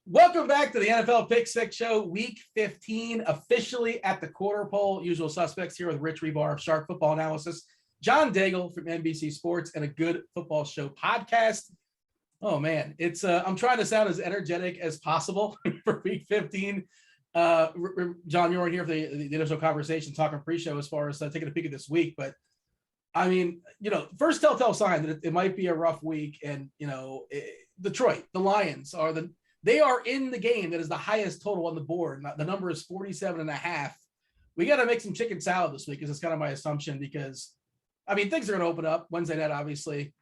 Welcome back to the NFL Pick Six Show, Week 15, officially at the quarter pole. Usual suspects here with Rich Hribar of Sharp Football Analysis, John Daigle from NBC Sports, and a Good Football Show podcast. Oh man, it's I'm trying to sound as energetic as possible for Week 15. John, you weren't here for the initial conversation, talking pre-show as far as taking a peek at this week, but I mean, first telltale sign that it might be a rough week, and Detroit, the Lions they are in the game that is the highest total on the board. The number is 47.5. We got to make some chicken salad this week, because it's kind of my assumption, because, I mean, things are going to open up Wednesday night, obviously.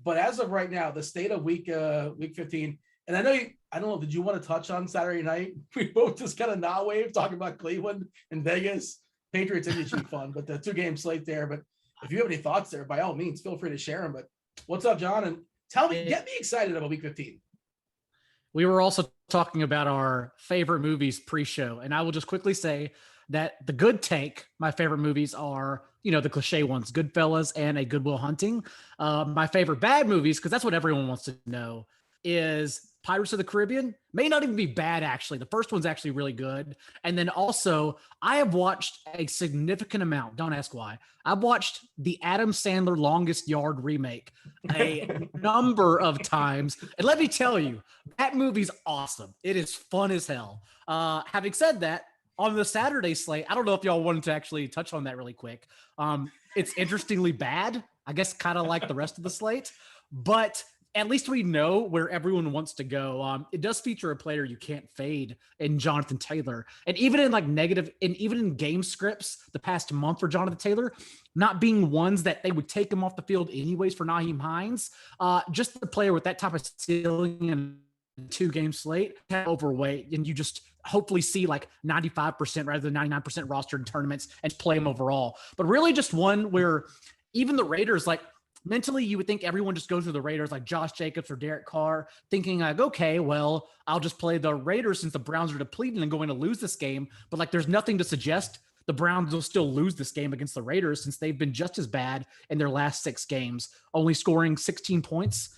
But as of right now, the state of week 15, and I don't know, did you want to touch on Saturday night? We both just kind of nod wave talking about Cleveland and Vegas. Patriots Indy should be fun, but the 2-game slate there. But if you have any thoughts there, by all means, feel free to share them. But what's up, John? And get me excited about week 15. We were also talking about our favorite movies pre-show, and I will just quickly say that the good take, my favorite movies are, the cliche ones, Goodfellas and A Good Will Hunting. My favorite bad movies, because that's what everyone wants to know, is Pirates of the Caribbean. May not even be bad, actually. The first one's actually really good. And then also, I have watched a significant amount, don't ask why, I've watched the Adam Sandler Longest Yard remake a number of times. And let me tell you, that movie's awesome. It is fun as hell. Having said that, on the Saturday slate, I don't know if y'all wanted to actually touch on that really quick. It's interestingly bad, I guess, kind of like the rest of the slate, but at least we know where everyone wants to go. It does feature a player you can't fade in Jonathan Taylor. And even in even in game scripts the past month for Jonathan Taylor, not being ones that they would take him off the field anyways for Nyheim Hines, just the player with that type of ceiling and 2-game slate, overweight, and you just hopefully see like 95% rather than 99% roster in tournaments and play him overall. But really just one where even the Raiders, like, mentally, you would think everyone just goes to the Raiders, like Josh Jacobs or Derek Carr, thinking like, okay, well, I'll just play the Raiders since the Browns are depleted and going to lose this game. But like, there's nothing to suggest the Browns will still lose this game against the Raiders, since they've been just as bad in their last 6 games, only scoring 16 points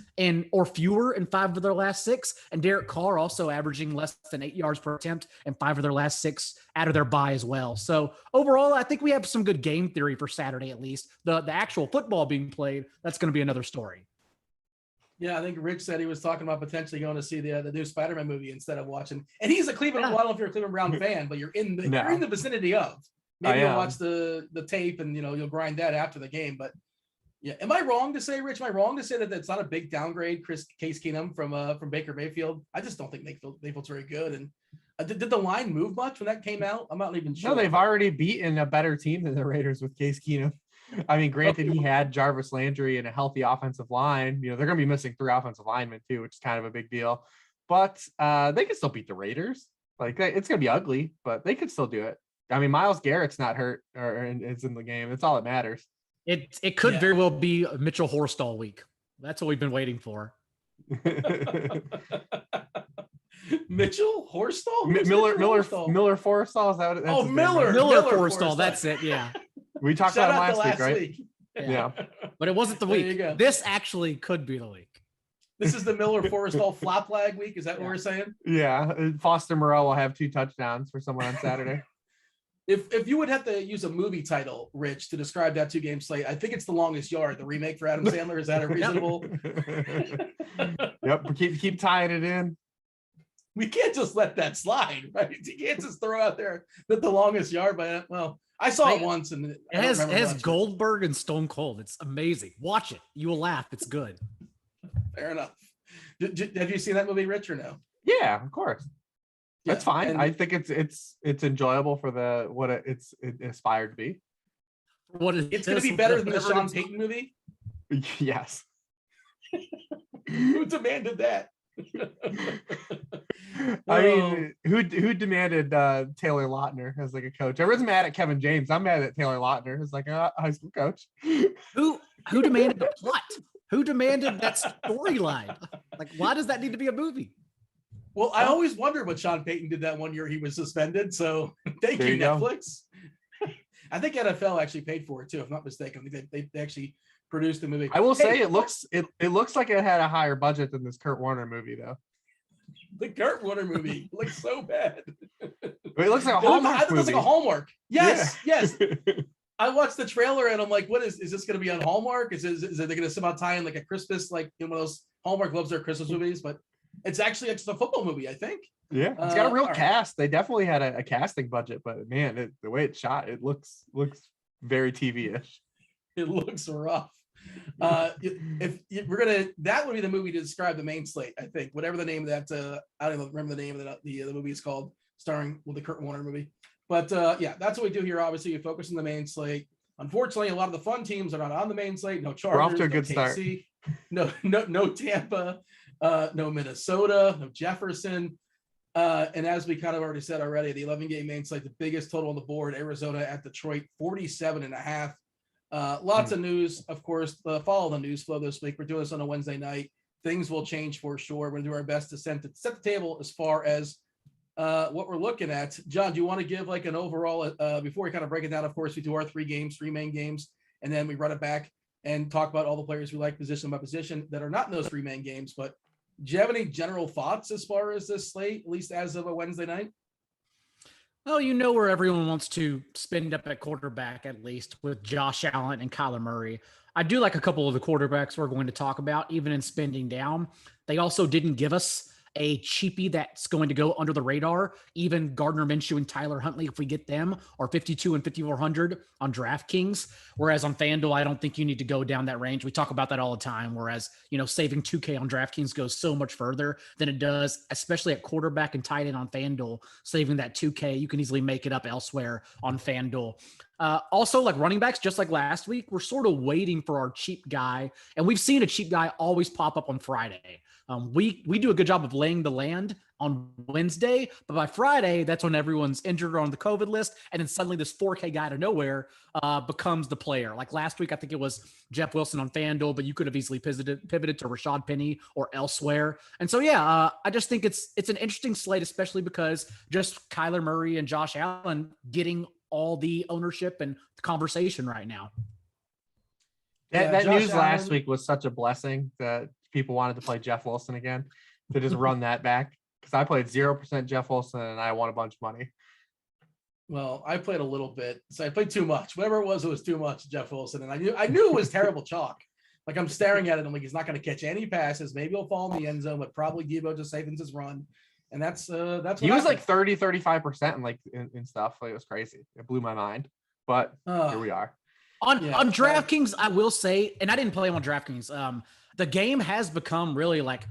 or fewer in 5 of their last 6. And Derek Carr also averaging less than 8 yards per attempt in 5 of their last 6 out of their bye as well. So overall, I think we have some good game theory for Saturday, at least. The actual football being played, that's going to be another story. Yeah, I think Rich said he was talking about potentially going to see the new Spider-Man movie instead of watching. And he's a Cleveland. Well, I don't know if you're a Cleveland Brown fan, but you're in the vicinity of. Maybe you'll watch the tape and you'll grind that after the game. But yeah, am I wrong to say, Rich? Am I wrong to say that that's not a big downgrade, Case Keenum from Baker Mayfield? I just don't think Mayfield's very good. And did the line move much when that came out? I'm not even sure. No, they've already beaten a better team than the Raiders with Case Keenum. I mean, granted, he had Jarvis Landry and a healthy offensive line. They're going to be missing 3 offensive linemen too, which is kind of a big deal. But they can still beat the Raiders. Like, it's going to be ugly, but they could still do it. I mean, Myles Garrett's not hurt or it's in the game. That's all that matters. It could very well be Mitchell Horstall week. That's what we've been waiting for. Mitchell Horstall? Miller Forstall? Is that what Miller Forstall. That's it. Yeah. We talked about him last week, right? Yeah. But it wasn't the week. This actually could be the week. This is the Miller Forstall flop flag week. Is that what we're saying? Yeah. Foster Moreau will have 2 touchdowns for someone on Saturday. If you would have to use a movie title, Rich, to describe that 2-game slate, I think it's The Longest Yard, the remake for Adam Sandler. Is that a reasonable? Yep. Keep tying it in. We can't just let that slide, right? You can't just throw out there that The Longest Yard. But well, I saw it once, and it has Goldberg and Stone Cold. It's amazing. Watch it. You will laugh. It's good. Fair enough. Have you seen that movie, Rich, or no? Yeah, of course. That's fine. And I think it's enjoyable for what it aspired to be. What is it's going to be better than the Sean Payton movie. Yes. Who demanded that? I mean, who demanded Taylor Lautner as like a coach? Everyone's mad at Kevin James. I'm mad at Taylor Lautner as like a high school coach. Who demanded the plot? Who demanded that storyline? Like, why does that need to be a movie? Well, I always wondered what Sean Payton did that one year he was suspended. So thank you, Netflix. I think NFL actually paid for it too, if I'm not mistaken. I think they actually produced the movie. I will say it looks like it had a higher budget than this Kurt Warner movie, though. The Kurt Warner movie looks so bad. It looks like a Hallmark movie. It looks like a Hallmark. Yes, yes. I watched the trailer and I'm like, what is this going to be on Hallmark? Is it going to somehow tie in like a Christmas, like one of those Hallmark loves their Christmas movies? But it's actually a football movie, I think. Yeah, it's got a real cast. They definitely had a casting budget, but man, the way it's shot, it looks very TV-ish. It looks rough. If we're gonna, that would be the movie to describe the main slate. I think whatever the name of that, I don't even remember the name of the movie is called, starring the Kurt Warner movie. But yeah, that's what we do here. Obviously, you focus on the main slate. Unfortunately, a lot of the fun teams are not on the main slate. No Chargers, we're off to a good KC, start. No Tampa, no Minnesota, no Jefferson. And as we kind of already said already, the 11-game main slate, the biggest total on the board, Arizona at Detroit, 47.5. Lots of news, of course. Follow the news flow this week. We're doing this on a Wednesday night. Things will change for sure. We're going to do our best to set the table as far as what we're looking at. John, do you want to give like an overall, before we kind of break it down? Of course, we do our three main games, and then we run it back and talk about all the players we like position by position that are not in those three main games. But do you have any general thoughts as far as this slate, at least as of a Wednesday night? Well, you know where everyone wants to spend up at quarterback, at least with Josh Allen and Kyler Murray. I do like a couple of the quarterbacks we're going to talk about, even in spending down. They also didn't give us a cheapie that's going to go under the radar. Even Gardner Minshew and Tyler Huntley, if we get them, are 52 and 5,400 on DraftKings. Whereas on FanDuel, I don't think you need to go down that range. We talk about that all the time. Whereas, saving $2K on DraftKings goes so much further than it does, especially at quarterback and tight end on FanDuel. Saving that $2K, you can easily make it up elsewhere on FanDuel. Also, like running backs, just like last week, we're sort of waiting for our cheap guy. And we've seen a cheap guy always pop up on Friday. We do a good job of laying the land on Wednesday, but by Friday, that's when everyone's injured or on the COVID list. And then suddenly this 4K guy out of nowhere becomes the player. Like last week, I think it was Jeff Wilson on FanDuel, but you could have easily pivoted to Rashad Penny or elsewhere. And so, yeah, I just think it's an interesting slate, especially because just Kyler Murray and Josh Allen getting all the ownership and the conversation right now. That news last week was such a blessing that people wanted to play Jeff Wilson again, to just run that back. Because I played 0% Jeff Wilson and I won a bunch of money. Well, I played a little bit. So I played too much. Whatever it was too much, Jeff Wilson. And I knew it was terrible chalk. Like I'm staring at it. I'm like, he's not going to catch any passes. Maybe he'll fall in the end zone, but probably Debo just savings his run. And that's what he was like 30, 35% in stuff. Like it was crazy. It blew my mind. But here we are. On DraftKings, I will say, and I didn't play him on DraftKings. The game has become really like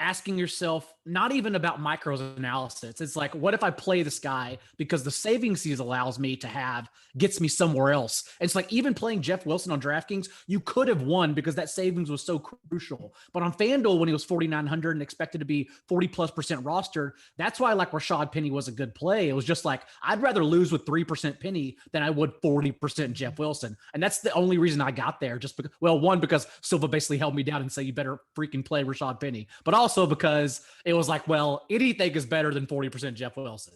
asking yourself, not even about micros analysis. It's like, what if I play this guy because the savings he allows me to have gets me somewhere else? And it's like, even playing Jeff Wilson on DraftKings, you could have won because that savings was so crucial. But on FanDuel, when he was 4,900 and expected to be 40+% rostered, that's why like Rashad Penny was a good play. It was just like, I'd rather lose with 3% Penny than I would 40% Jeff Wilson. And that's the only reason I got there. Just because, well, one, because Silva basically held me down and said, you better freaking play Rashad Penny. But also because it was like, well, anything is better than 40% Jeff Wilson.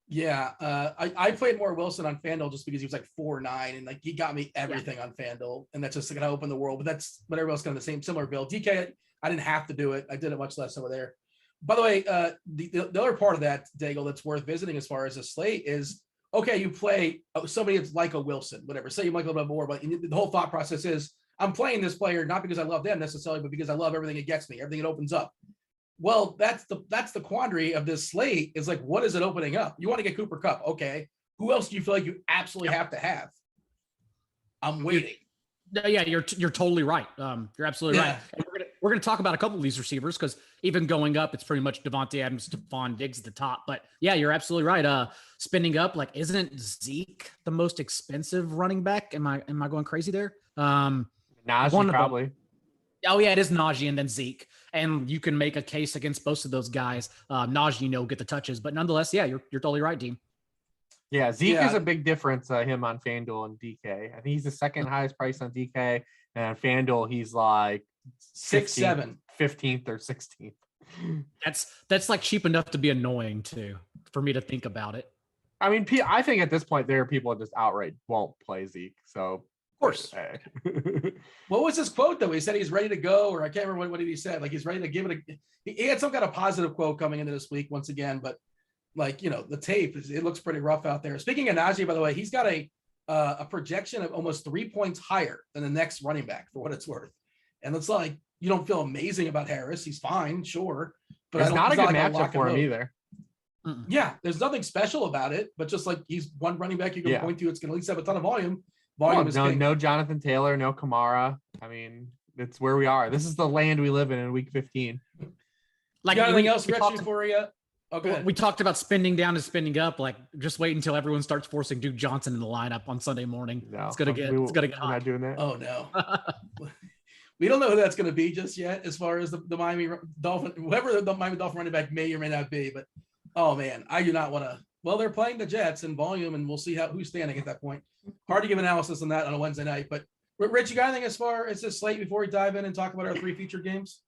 Yeah, I played more Wilson on FanDuel just because he was like 4.9 and like he got me everything on FanDuel, and that's just going to open the world. But that's what everyone else got the similar build. DK, I didn't have to do it. I did it much less over there. By the way, the other part of that, Daigle, that's worth visiting as far as a slate is, okay, you play somebody that's like a Wilson, whatever. Say you like a little bit more, but the whole thought process is, I'm playing this player not because I love them necessarily, but because I love everything it gets me, everything it opens up. Well, that's the quandary of this slate is like, what is it opening up? You want to get Cooper Kupp. Okay. Who else do you feel like you absolutely have to have? I'm waiting. Yeah, you're totally right. You're absolutely right. we're going to talk about a couple of these receivers because even going up, it's pretty much Devontae Adams, Stephon Diggs at the top. But yeah, you're absolutely right. Spending up, like, isn't Zeke the most expensive running back? Am I going crazy there? Najee probably. Oh yeah, it is Najee and then Zeke, and you can make a case against both of those guys. Najee, get the touches, but nonetheless, yeah, you're totally right, Dean. Yeah, Zeke is a big difference. Him on FanDuel and DK. I think he's the second highest price on DK, and on FanDuel he's like 6-7, 15th or 16th. That's like cheap enough to be annoying too, for me to think about it. I mean, I think at this point there are people that just outright won't play Zeke. So of course. What was his quote though? He said he's ready to go, or I can't remember what did he said. Like he's ready to give it he had some kind of positive quote coming into this week once again, but like, the tape it looks pretty rough out there. Speaking of Najee, by the way, he's got a projection of almost 3 points higher than the next running back for what it's worth. And it's like, you don't feel amazing about Harris. He's fine, sure. But it's not a good matchup for him either. Yeah, there's nothing special about it, but just like he's one running back you can point to, it's going to at least have a ton of volume. No Jonathan Taylor, no Kamara. I mean, it's where we are. This is the land we live in week 15. Like, you got anything else, Rich, before you? Okay. We talked about spending down and spending up. Like, just wait until everyone starts forcing Duke Johnson in the lineup on Sunday morning. No, it's gonna get hot. We're not doing that. Oh no. We don't know who that's going to be just yet, as far as the Miami Dolphin, whoever the Miami Dolphin running back may or may not be. But oh man, I do not want to. Well, they're playing the Jets in volume, and we'll see who's standing at that point. Hard to give analysis on that on a Wednesday night. But Rich, you got anything as far as this slate before we dive in and talk about our 3 featured games?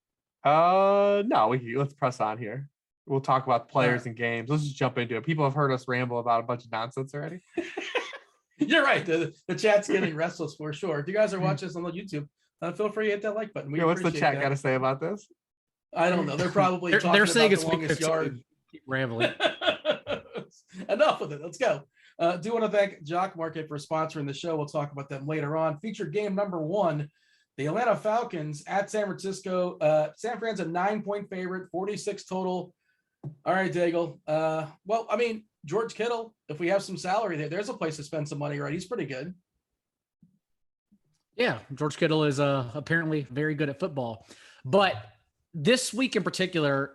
No, let's press on here. We'll talk about players and games. Let's just jump into it. People have heard us ramble about a bunch of nonsense already. You're right. The chat's getting restless for sure. If you guys are watching this on the YouTube, feel free to hit that like button. What's the chat got to say about this? I don't know. They're probably they're saying it's the longest yard. Keep rambling. Enough with it. Let's go. Do want to thank Jock Market for sponsoring the show. We'll talk about them later on. Featured game number 1, the Atlanta Falcons at San Francisco. San Fran's a 9-point favorite, 46 total. All right, Daigle. Well, I mean, George Kittle, if we have some salary there's a place to spend some money, right? He's pretty good. Yeah, George Kittle is apparently very good at football. But this week in particular,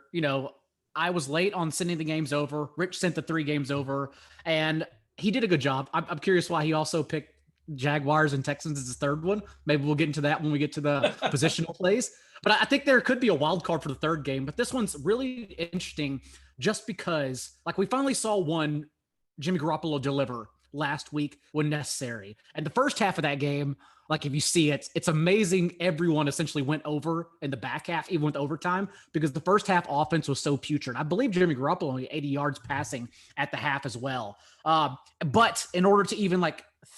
I was late on sending the games over. Rich sent the 3 games over, and he did a good job. I'm curious why he also picked Jaguars and Texans as his third one. Maybe we'll get into that when we get to the positional plays. But I think there could be a wild card for the third game. But this one's really interesting just because, like, we finally saw one Jimmy Garoppolo deliver last week when necessary. And the first half of that game, like, if you see it, it's amazing. Everyone essentially went over in the back half, even with overtime, because the first half offense was so putrid. I believe Jimmy Garoppolo only 80 yards passing at the half as well. But in order to even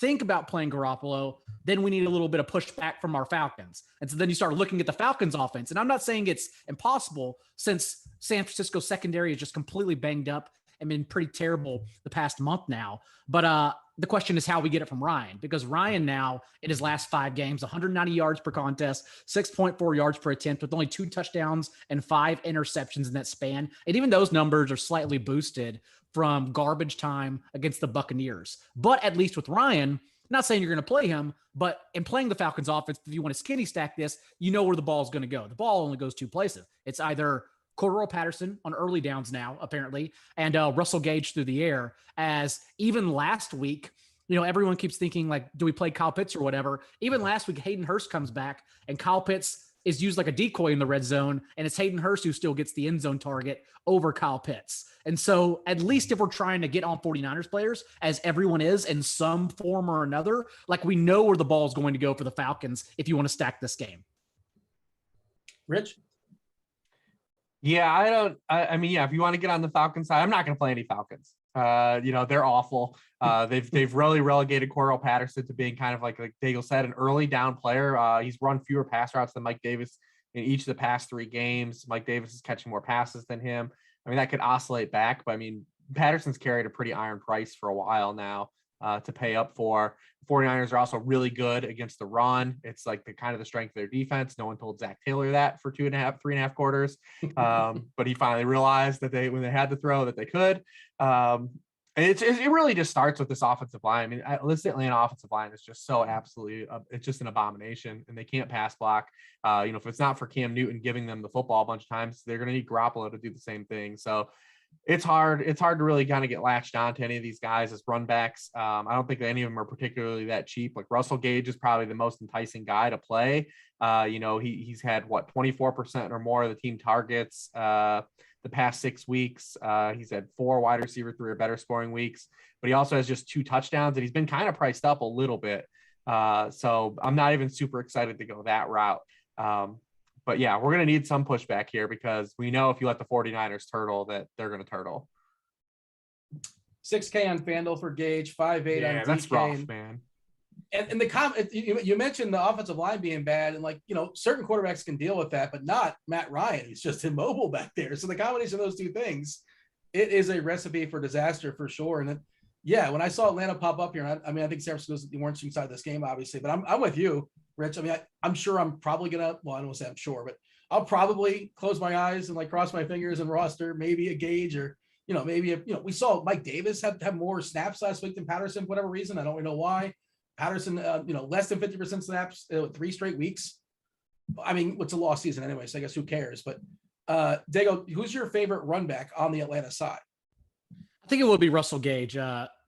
think about playing Garoppolo, then we need a little bit of pushback from our Falcons. And so then you start looking at the Falcons offense. And I'm not saying it's impossible, since San Francisco secondary is just completely banged up and been pretty terrible the past month now. But the question is how we get it from Ryan, because Ryan now in his last 5 games, 190 yards per contest, 6.4 yards per attempt, with only 2 touchdowns and 5 interceptions in that span. And even those numbers are slightly boosted from garbage time against the Buccaneers. But at least with Ryan, not saying you're going to play him, but in playing the Falcons offense, if you want to skinny stack this, you know where the ball is going to go. The ball only goes 2 places. It's either Cordero Patterson on early downs now, apparently, and Russell Gage through the air. As even last week, everyone keeps thinking, like, do we play Kyle Pitts or whatever? Even last week, Hayden Hurst comes back, and Kyle Pitts is used like a decoy in the red zone, and it's Hayden Hurst who still gets the end zone target over Kyle Pitts. And so at least if we're trying to get on 49ers players, as everyone is in some form or another, like, we know where the ball is going to go for the Falcons if you want to stack this game. Rich? Yeah, I mean, if you want to get on the Falcons side, I'm not going to play any Falcons. They're awful. They've really relegated Cordero Patterson to being kind of like Daigle said, an early down player. He's run fewer pass routes than Mike Davis in each of the past 3 games. Mike Davis is catching more passes than him. I mean, that could oscillate back, but I mean, Patterson's carried a pretty iron price for a while now to pay up for. 49ers are also really good against the run. It's like the kind of the strength of their defense. No one told Zach Taylor that for 3.5 quarters. But he finally realized that when they had to throw, that they could. And And it really just starts with this offensive line. I mean, this Atlanta offensive line is just so absolutely, it's just an abomination, and they can't pass block. If it's not for Cam Newton giving them the football a bunch of times, they're going to need Garoppolo to do the same thing. So it's hard to really kind of get latched on to any of these guys as run backs. I don't think any of them are particularly that cheap. Like Russell Gage is probably the most enticing guy to play. He's had 24% or more of the team targets the past 6 weeks. He's had 4 wide receiver 3 or better scoring weeks, but he also has just 2 touchdowns, and he's been kind of priced up a little bit. So I'm not even super excited to go that route. But yeah, we're going to need some pushback here, because we know if you let the 49ers turtle, that they're going to turtle. 6K on FanDuel for Gage, 5.8 on DK. That's rough, man. And you mentioned the offensive line being bad, and certain quarterbacks can deal with that, but not Matt Ryan. He's just immobile back there. So the combination of those two things, it is a recipe for disaster for sure. And then, when I saw Atlanta pop up here, I think San Francisco's the orange side of this game, obviously, but I'm with you, Rich. I mean, I'm sure I'm probably gonna. Well, I don't want to say I'm sure, but I'll probably close my eyes and cross my fingers and roster maybe a Gage, or maybe we saw Mike Davis have more snaps last week than Patterson for whatever reason. I don't really know why. Patterson, less than 50% snaps 3 straight weeks. I mean, it's a lost season anyway, so I guess who cares? But Daigle, who's your favorite run back on the Atlanta side? I think it would be Russell Gage.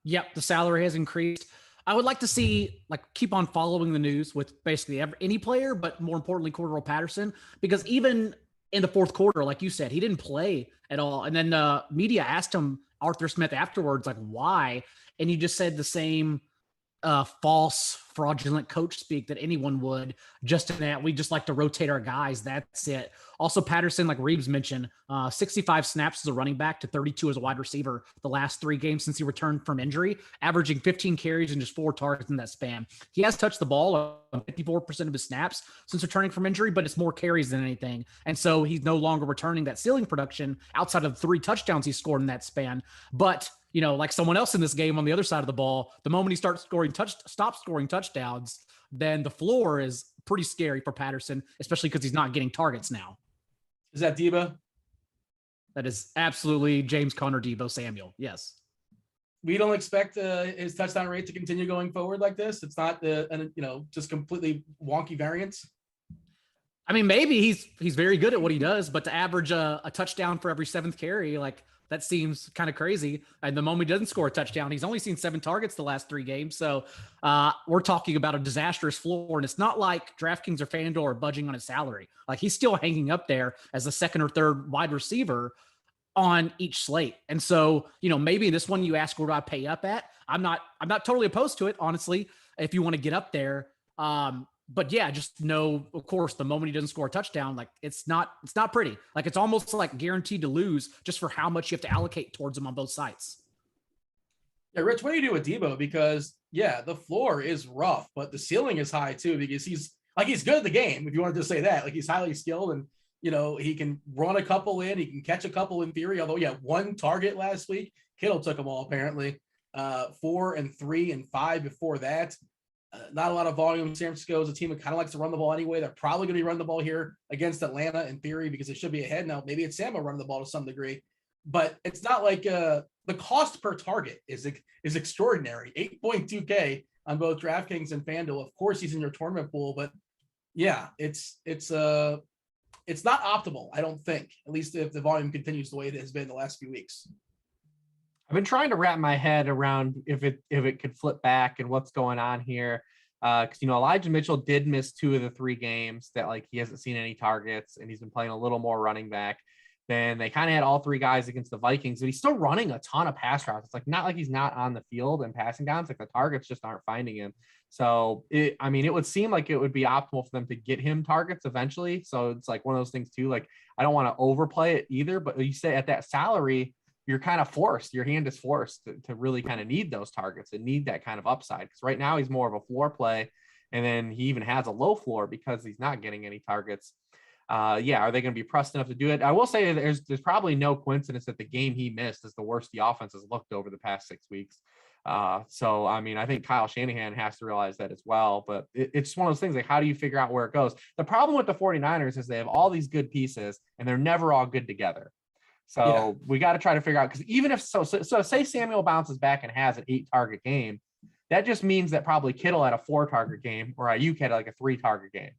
Yep, the salary has increased. I would like to see keep on following the news with basically any player, but more importantly, Cordero Patterson, because even in the fourth quarter, like you said, he didn't play at all. And then media asked him, Arthur Smith, afterwards, why? And he just said the same false fraudulent coach speak that anyone would, just in that we just like to rotate our guys. That's it. Also, Patterson, like Reeves mentioned, 65 snaps as a running back to 32 as a wide receiver the last 3 games since he returned from injury, averaging 15 carries and just 4 targets in that span. He has touched the ball on 54% of his snaps since returning from injury, but it's more carries than anything. And so he's no longer returning that ceiling production outside of the 3 touchdowns he scored in that span. But like someone else in this game on the other side of the ball, the moment he stops scoring touchdowns, then the floor is pretty scary for Patterson, especially because he's not getting targets now. Is that Debo? That is absolutely James Conner, Debo Samuel. Yes. We don't expect his touchdown rate to continue going forward like this. It's not just completely wonky variance. I mean, maybe he's very good at what he does, but to average a touchdown for every 7th carry, that seems kind of crazy. And the moment he doesn't score a touchdown, he's only seen 7 targets the last 3 games. So we're talking about a disastrous floor. And it's not like DraftKings or FanDuel are budging on his salary. He's still hanging up there as the 2nd or 3rd wide receiver on each slate. And so, maybe this one you ask, where do I pay up at? I'm not totally opposed to it, honestly, if you want to get up there. But yeah, just know, of course, the moment he doesn't score a touchdown, it's not pretty. It's almost guaranteed to lose just for how much you have to allocate towards him on both sides. Yeah, Rich, what do you do with Debo? Because the floor is rough, but the ceiling is high too, because he's good at the game. If you want to just say that, he's highly skilled, and he can run a couple in, he can catch a couple in theory. Although 1 target last week, Kittle took them all apparently. 4 and 3 and 5 before that. Not a lot of volume. San Francisco is a team that kind of likes to run the ball anyway. They're probably going to be running the ball here against Atlanta in theory, because they should be ahead now. Maybe it's Sammo running the ball to some degree, but it's not the cost per target is extraordinary. 8.2K on both DraftKings and FanDuel. Of course, he's in your tournament pool, but it's not optimal. I don't think, at least if the volume continues the way it has been the last few weeks. I've been trying to wrap my head around if it could flip back and what's going on here. Because Elijah Mitchell did miss 2 of the 3 games that he hasn't seen any targets, and he's been playing a little more running back. Then they kind of had all 3 guys against the Vikings, but he's still running a ton of pass routes. It's not like he's not on the field and passing downs. The targets just aren't finding him. So it would seem like it would be optimal for them to get him targets eventually. So it's one of those things too. I don't want to overplay it either, but you say at that salary, you're kind of forced. Your hand is forced to really kind of need those targets and need that kind of upside. Because right now he's more of a floor play, and then he even has a low floor because he's not getting any targets. Are they going to be pressed enough to do it? I will say there's probably no coincidence that the game he missed is the worst the offense has looked over the past 6 weeks. I think Kyle Shanahan has to realize that as well. But it's one of those things, how do you figure out where it goes? The problem with the 49ers is they have all these good pieces, and they're never all good together. So we got to try to figure out, because even if so say Samuel bounces back and has an 8-target game, that just means that probably Kittle had a 4-target game or Ayuk had like a 3-target game.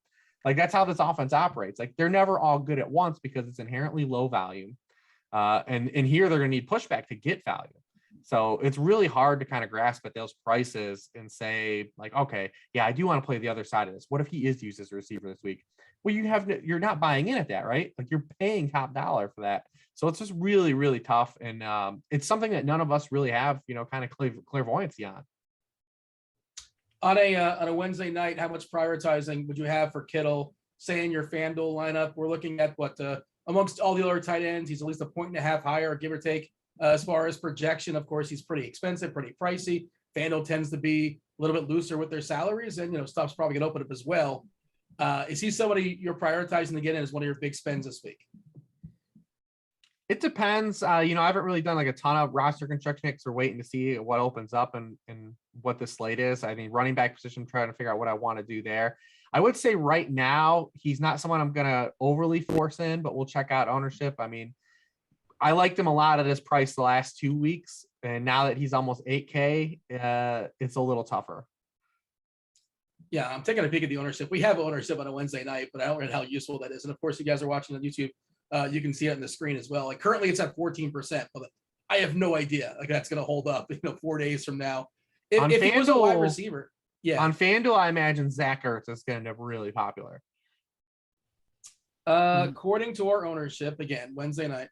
Like that's how this offense operates. Like they're never all good at once because it's inherently low volume. And here they're going to need pushback to get value. So it's really hard to kind of grasp at those prices and say like, okay, yeah, I do want to play the other side of this. What if he is used as a receiver this week? Well, you're not buying in at that, right? Like you're paying top dollar for that. So it's just really, really tough. And it's something that none of us really have, kind of clairvoyancy on. On a Wednesday night, how much prioritizing would you have for Kittle? Say in your FanDuel lineup, we're looking at amongst all the other tight ends, he's at least 1.5 higher, give or take. As far as projection, of course, he's pretty expensive, pretty pricey. FanDuel tends to be a little bit looser with their salaries, and stuff's probably going to open up as well. Is he somebody you're prioritizing to get in as one of your big spends this week? It depends. I haven't really done like a ton of roster construction because we're waiting to see what opens up and what the slate is. I mean, running back position, trying to figure out what I want to do there. I would say right now, he's not someone I'm going to overly force in, but we'll check out ownership. I mean, I liked him a lot at this price the last 2 weeks. And now that he's almost 8K, it's a little tougher. Yeah, I'm taking a peek at the ownership. We have ownership on a Wednesday night, but I don't know how useful that is. And of course, you guys are watching on YouTube. You can see it on the screen as well. Like currently it's at 14%, but I have no idea like that's going to hold up, 4 days from now. If he was a wide receiver. Yeah. On FanDuel, I imagine Zach Ertz is going to end up really popular. According to our ownership, again, Wednesday night,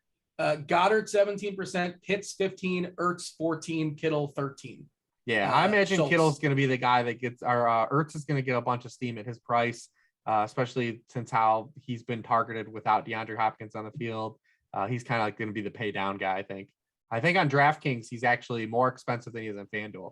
Goddard 17%, Pitts 15, Ertz 14, Kittle 13. Yeah, I imagine Kittle's going to be the guy that gets, or Ertz is going to get a bunch of steam at his price, especially since how he's been targeted without DeAndre Hopkins on the field. He's kind of like going to be the pay down guy, I think. I think on DraftKings, he's actually more expensive than he is on FanDuel.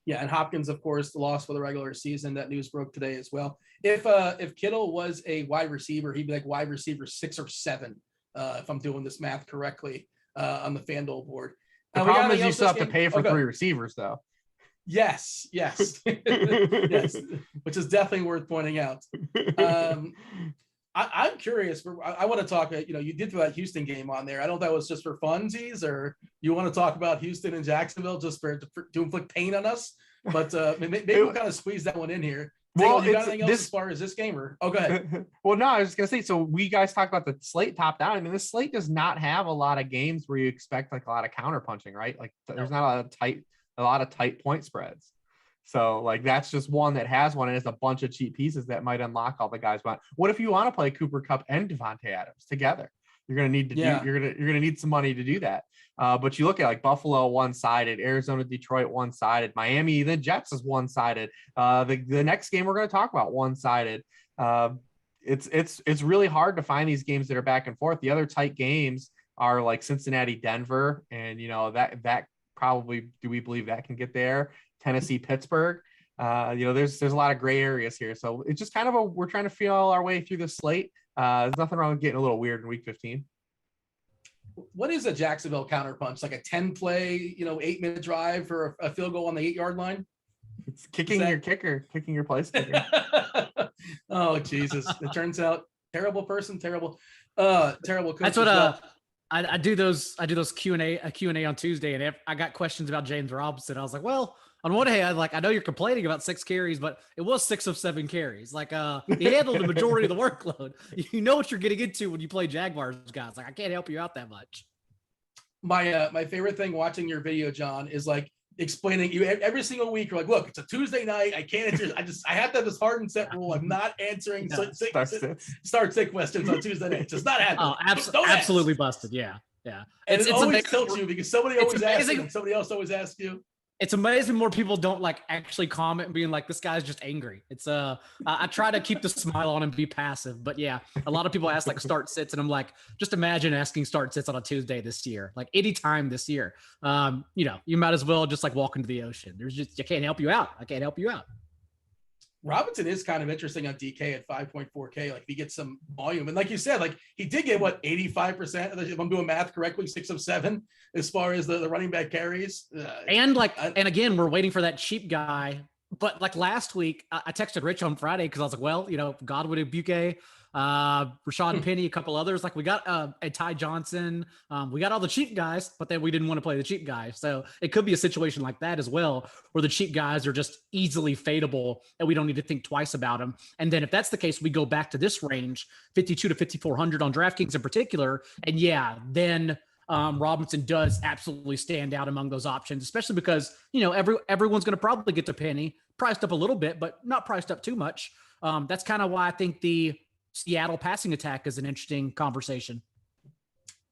Yeah, and Hopkins, of course, the loss for the regular season. That news broke today as well. If Kittle was a wide receiver, he'd be like wide receiver 6 or 7, if I'm doing this math correctly, on the FanDuel board. The problem is you still have to pay for 3 receivers, though. Yes, yes, yes, which is definitely worth pointing out. I'm curious. I want to talk. You did throw that Houston game on there. I don't know if that was just for funsies, or you want to talk about Houston and Jacksonville just to inflict pain on us. But maybe we'll kind of squeeze that one in here. Well, you got anything else as far as this game, or go ahead. Well, no, I was just gonna say. So we guys talked about the slate top down. I mean, this slate does not have a lot of games where you expect like a lot of counter punching, right? Like there's not a lot of tight point spreads. So like that's just one that has one, and it's a bunch of cheap pieces that might unlock all the guys. But what if you want to play Cooper Kupp and Devontae Adams together? You're gonna need to you're gonna need some money to do that. But you look at like Buffalo one-sided, Arizona, Detroit one-sided, Miami, the Jets is one-sided. The next game we're gonna talk about one-sided. It's really hard to find these games that are back and forth. The other tight games are like Cincinnati, Denver, and that probably, do we believe that can get there? Tennessee, Pittsburgh. There's a lot of gray areas here. So it's just kind of we're trying to feel our way through the slate. There's nothing wrong with getting a little weird in week 15. What is a Jacksonville counterpunch? Like a 10-play, 8-minute drive for a field goal on the 8-yard line? It's kicking your place kicker. Oh, Jesus. It turns out terrible person, terrible coach. That's what I do those Q&A on Tuesday, and if I got questions about James Robinson, I was like, well, on one hand, I know you're complaining about 6 carries, but it was 6 of 7 carries. He handled the majority of the workload. You know what you're getting into when you play Jaguars guys. I can't help you out that much. My favorite thing watching your video, John, is explaining you every single week. You're like, look, it's a Tuesday night. I can't answer. I have to have this hard and set rule. I'm not answering start sit questions on Tuesday night. It's just not happening. Oh, absolutely busted. Yeah. And it always tilts you because somebody always asks you and somebody else always asks you. It's amazing more people don't actually comment and being like, this guy's just angry. It's I try to keep the smile on and be passive, but yeah, a lot of people ask start sits, and I'm like, just imagine asking start sits on a Tuesday this year, anytime this year. You might as well just walk into the ocean. I can't help you out. I can't help you out. Robinson is kind of interesting on DK at 5.4K. If he gets some volume, and like you said, he did get 85%. If I'm doing math correctly, 6 of 7 as far as the running back carries. And again, we're waiting for that cheap guy. But last week, I texted Rich on Friday because I was like, well, Godwin and Buke Rashad Penny, a couple others. Like we got a Ty Johnson. We got all the cheap guys, but then we didn't want to play the cheap guys. So it could be a situation like that as well, where the cheap guys are just easily fadeable and we don't need to think twice about them. And then if that's the case, we go back to this range, 52 to 5,400 on DraftKings in particular. And yeah, then Robinson does absolutely stand out among those options, especially because, everyone's going to probably get their Penny priced up a little bit, but not priced up too much. That's kind of why I think the Seattle passing attack is an interesting conversation.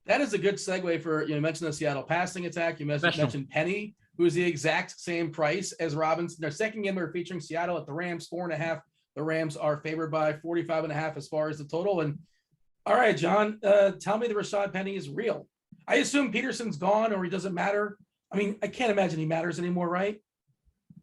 That is a good segue for, you mentioned the Seattle passing attack. You mentioned Penny, who is the exact same price as Robinson. Their second game, they're featuring Seattle at the Rams, 4.5. The Rams are favored by 45.5 as far as the total. And all right, John, tell me the Rashad Penny is real. I assume Peterson's gone or he doesn't matter. I mean, I can't imagine he matters anymore, right?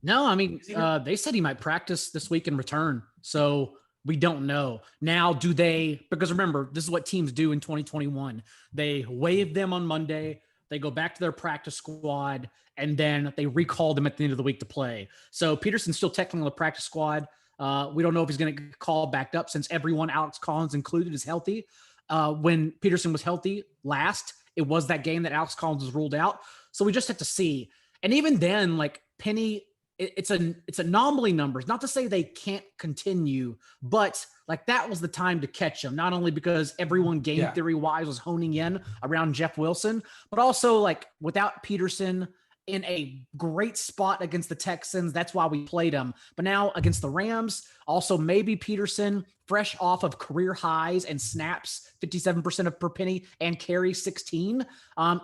No, I mean, they said he might practice this week and return. So we don't know. Now, because remember, this is what teams do in 2021. They waive them on Monday. They go back to their practice squad, and then they recall them at the end of the week to play. So Peterson's still technically on the practice squad. We don't know if he's going to get called back up since everyone, Alex Collins included, is healthy. When Peterson was healthy last, it was that game that Alex Collins was ruled out. So we just have to see. And even then, like Penny, it's anomaly numbers. Not to say they can't continue, but like that was the time to catch them. Not only because everyone game theory wise was honing in around Jeff Wilson, but also like without Peterson in a great spot against the Texans. That's why we played him. But now against the Rams, also maybe Peterson fresh off of career highs and snaps, 57% of per penny and carry 16.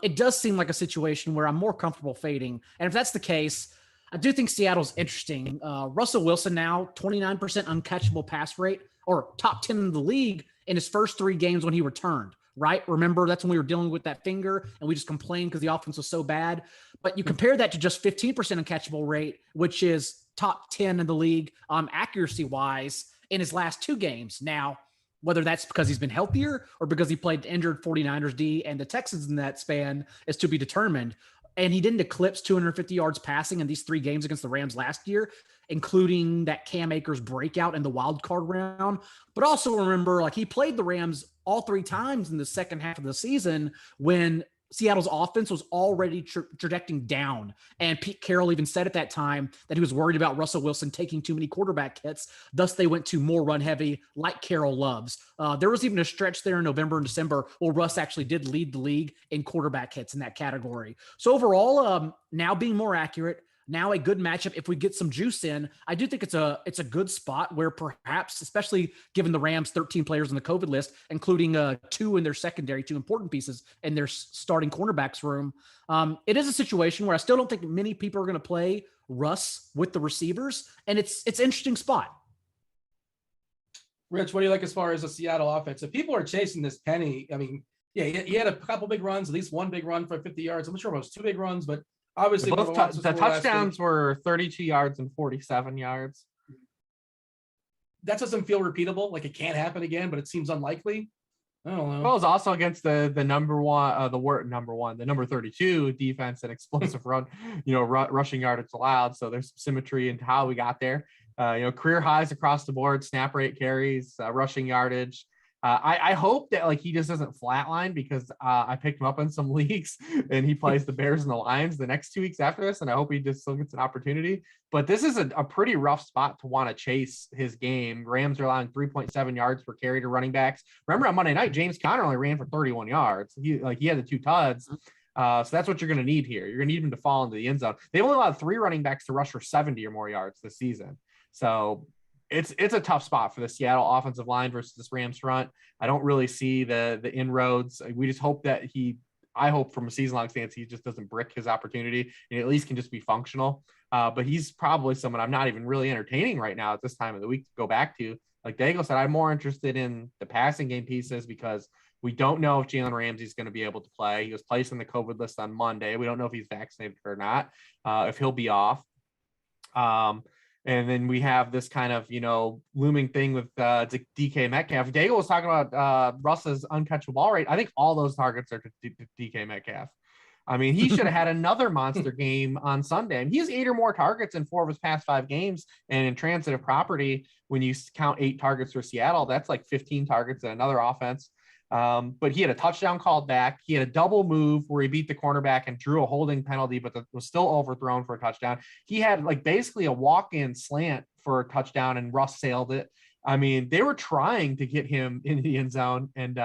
It does seem like a situation where I'm more comfortable fading. And if that's the case, I do think Seattle's interesting. Russell Wilson now 29% uncatchable pass rate, or top 10 in the league in his first 3 games when he returned, right? Remember, that's when we were dealing with that finger and we just complained because the offense was so bad. But you compare that to just 15% uncatchable rate, which is top 10 in the league accuracy wise in his last 2 games. Now, whether that's because he's been healthier or because he played injured 49ers D and the Texans in that span is to be determined. And he didn't eclipse 250 yards passing in these 3 games against the Rams last year, including that Cam Akers breakout in the wild card round. But also remember, like he played the Rams all 3 times in the second half of the season when Seattle's offense was already trajecting down. And Pete Carroll even said at that time that he was worried about Russell Wilson taking too many quarterback hits. Thus, they went to more run heavy like Carroll loves. There was even a stretch there in November and December where Russ actually did lead the league in quarterback hits in that category. So overall, now being more accurate, now a good matchup. If we get some juice in, I do think it's a good spot where perhaps, especially given the Rams 13 players on the COVID list, including 2 in their secondary, 2 important pieces in their starting cornerbacks room. It is a situation where I still don't think many people are going to play Russ with the receivers, and it's an interesting spot. Rich, what do you like as far as the Seattle offense? If people are chasing this Penny, I mean, yeah, he had a couple big runs, at least one big run for 50 yards. I'm not sure it was 2 big runs, but obviously the touchdowns were 32 yards and 47 yards. That doesn't feel repeatable. Like it can't happen again, but it seems unlikely. I don't know. Well, it was also against the number 32 defense and explosive run, rushing yardage allowed. So there's some symmetry into how we got there. Career highs across the board, snap rate, carries, rushing yardage. I hope that like he just doesn't flatline because I picked him up in some leagues and he plays the Bears and the Lions the next 2 weeks after this, and I hope he just still gets an opportunity. But this is a pretty rough spot to want to chase his game. Rams are allowing 3.7 yards per carry to running backs. Remember on Monday night, James Conner only ran for 31 yards. He had the 2 tuds. So that's what you're going to need here. You're going to need him to fall into the end zone. They've only allowed 3 running backs to rush for 70 or more yards this season. So it's a tough spot for the Seattle offensive line versus this Rams front. I don't really see the inroads. We just hope that I hope from a season-long stance, he just doesn't brick his opportunity and at least can just be functional. But he's probably someone I'm not even really entertaining right now at this time of the week to go back to. Like Daigle said, I'm more interested in the passing game pieces because we don't know if Jalen Ramsey's going to be able to play. He was placed on the COVID list on Monday. We don't know if he's vaccinated or not, if he'll be off. And then we have this kind of, looming thing with DK Metcalf. Daigle was talking about Russ's uncatchable ball rate. I think all those targets are to DK Metcalf. I mean, he should have had another monster game on Sunday. And he has 8 or more targets in 4 of his past 5 games. And in transitive property, when you count 8 targets for Seattle, that's like 15 targets in another offense. But he had a touchdown called back. He had a double move where he beat the cornerback and drew a holding penalty, but was still overthrown for a touchdown. He had like basically a walk-in slant for a touchdown, and Russ sailed it. I mean, they were trying to get him into the end zone, and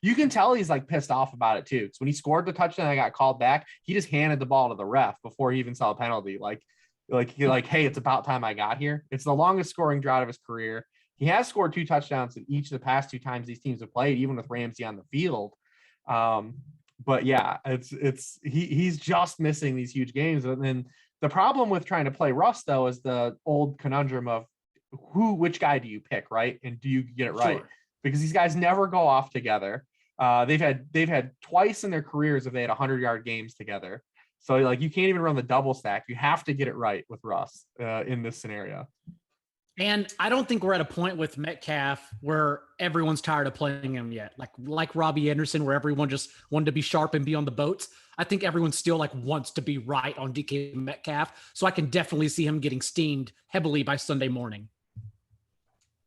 you can tell he's like pissed off about it too. Because when he scored the touchdown that got called back, he just handed the ball to the ref before he even saw a penalty. Like, hey, it's about time I got here. It's the longest scoring drought of his career. He has scored 2 touchdowns in each of the past 2 times these teams have played, even with Ramsey on the field. But yeah, he's just missing these huge games. And then the problem with trying to play Russ though is the old conundrum of which guy do you pick, right? And do you get it right? Sure. Because these guys never go off together. They've had twice in their careers if they had 100-yard games together. So like you can't even run the double stack. You have to get it right with Russ in this scenario. And I don't think we're at a point with Metcalf where everyone's tired of playing him yet. Like Robbie Anderson, where everyone just wanted to be sharp and be on the boats. I think everyone still like wants to be right on DK Metcalf. So I can definitely see him getting steamed heavily by Sunday morning.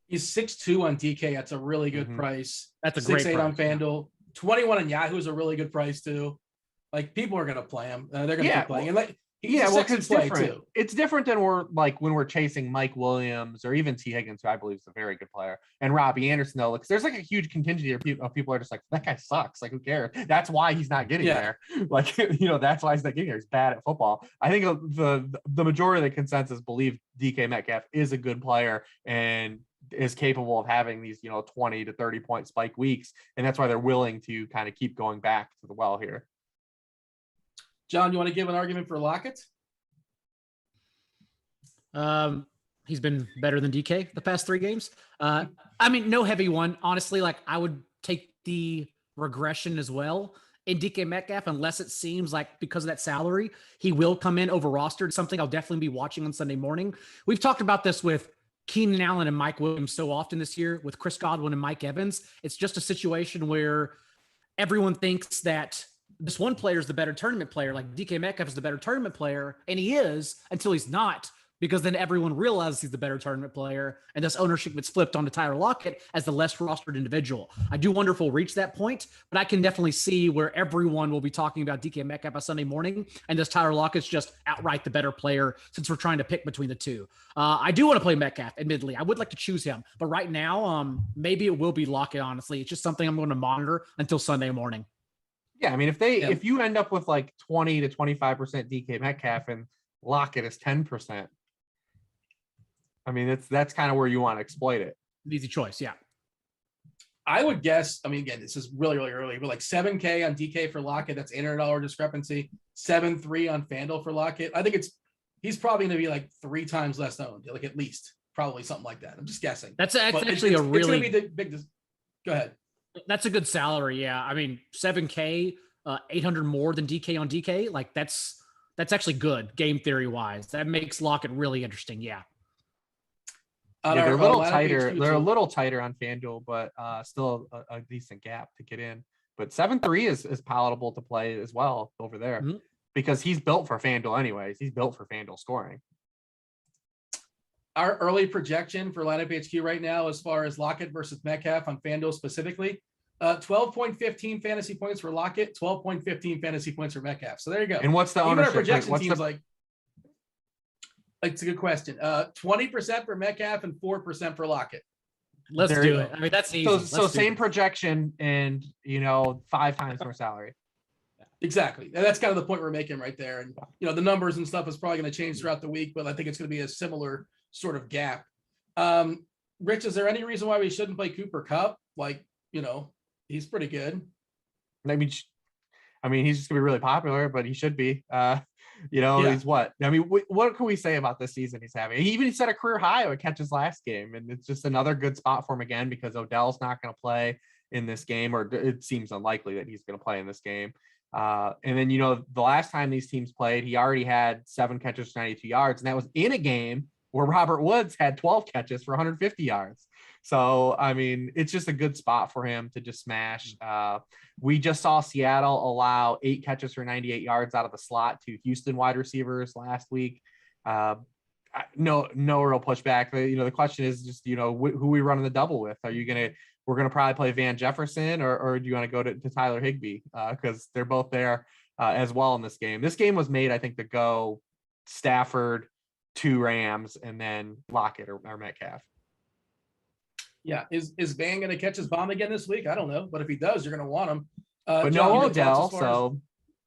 He's 6'2" on DK. That's a really good price. That's a great 6'8" price. on FanDuel. 21 on Yahoo is a really good price too. Like people are going to play him. They're going to keep playing. And like, it's different. Too. It's different than when we're chasing Mike Williams or even T. Higgins, who I believe is a very good player, and Robbie Anderson though. Because there's like a huge contingency of people are just like, that guy sucks. Like, who cares? That's why he's not getting there. Like, that's why he's not getting there. He's bad at football. I think the majority of the consensus believe DK Metcalf is a good player and is capable of having these 20 to 30 point spike weeks, and that's why they're willing to kind of keep going back to the well here. John, you want to give an argument for Lockett? He's been better than DK the past 3 games. I mean, no heavy one. Honestly, like I would take the regression as well in DK Metcalf, unless it seems like because of that salary, he will come in over rostered, something I'll definitely be watching on Sunday morning. We've talked about this with Keenan Allen and Mike Williams so often this year, with Chris Godwin and Mike Evans. It's just a situation where everyone thinks that this one player is the better tournament player, like DK Metcalf is the better tournament player, and he is until he's not, because then everyone realizes he's the better tournament player, and thus ownership gets flipped onto Tyler Lockett as the less rostered individual. I do wonder if we'll reach that point, but I can definitely see where everyone will be talking about DK Metcalf on Sunday morning, and this Tyler Lockett's just outright the better player since we're trying to pick between the two. I do want to play Metcalf, admittedly. I would like to choose him, but right now, maybe it will be Lockett, honestly. It's just something I'm going to monitor until Sunday morning. Yeah, I mean, if you end up with like 20 to 25% DK Metcalf and Lockett is 10%, I mean, that's kind of where you want to exploit it. Easy choice, yeah. I would guess, I mean, again, this is really, really early, but like $7K on DK for Lockett, that's $800 discrepancy. 7.3 on FanDuel for Lockett. I think he's probably going to be like 3 times less owned, like at least, probably something like that. I'm just guessing. That's actually a really... It's going to be the big... Go ahead. That's a good salary, yeah. I mean, 7K, 800 more than DK on DK. Like that's actually good game theory wise. That makes Lockett really interesting. Yeah. They're a little tighter. They're a little tighter on FanDuel, but still a decent gap to get in. But 7.3 is palatable to play as well over there because he's built for FanDuel anyways. He's built for FanDuel scoring. Our early projection for lineup HQ right now, as far as Lockett versus Metcalf on FanDuel specifically, 12.15 fantasy points for Lockett, 12.15 fantasy points for Metcalf. So there you go. And what's the Even ownership? our projection teams like it's a good question. 20% for Metcalf and 4% for Lockett. Let's do it. I mean, that's easy. So same projection and 5 times more salary. Exactly. And that's kind of the point we're making right there. And the numbers and stuff is probably going to change throughout the week, but I think it's going to be a similar sort of gap. Rich, is there any reason why we shouldn't play Cooper Kupp? Like, he's pretty good. I mean, he's just gonna be really popular, but he should be. He's what? I mean, what can we say about this season he's having? He set a career high with catches last game, and it's just another good spot for him again because Odell's not going to play in this game, or it seems unlikely that he's going to play in this game. And then the last time these teams played, he already had 7 catches for 92 yards, and that was in a game where Robert Woods had 12 catches for 150 yards. So, I mean, it's just a good spot for him to just smash. We just saw Seattle allow 8 catches for 98 yards out of the slot to Houston wide receivers last week. No real pushback. The question is just, who we running the double with? We're going to probably play Van Jefferson or do you want to go to Tyler Higbee? Because they're both there as well in this game. This game was made, I think, to go Stafford, 2 Rams, and then Lockett or Metcalf. Yeah. Is Van going to catch his bomb again this week? I don't know. But if he does, you're going to want him. But John, no Odell. So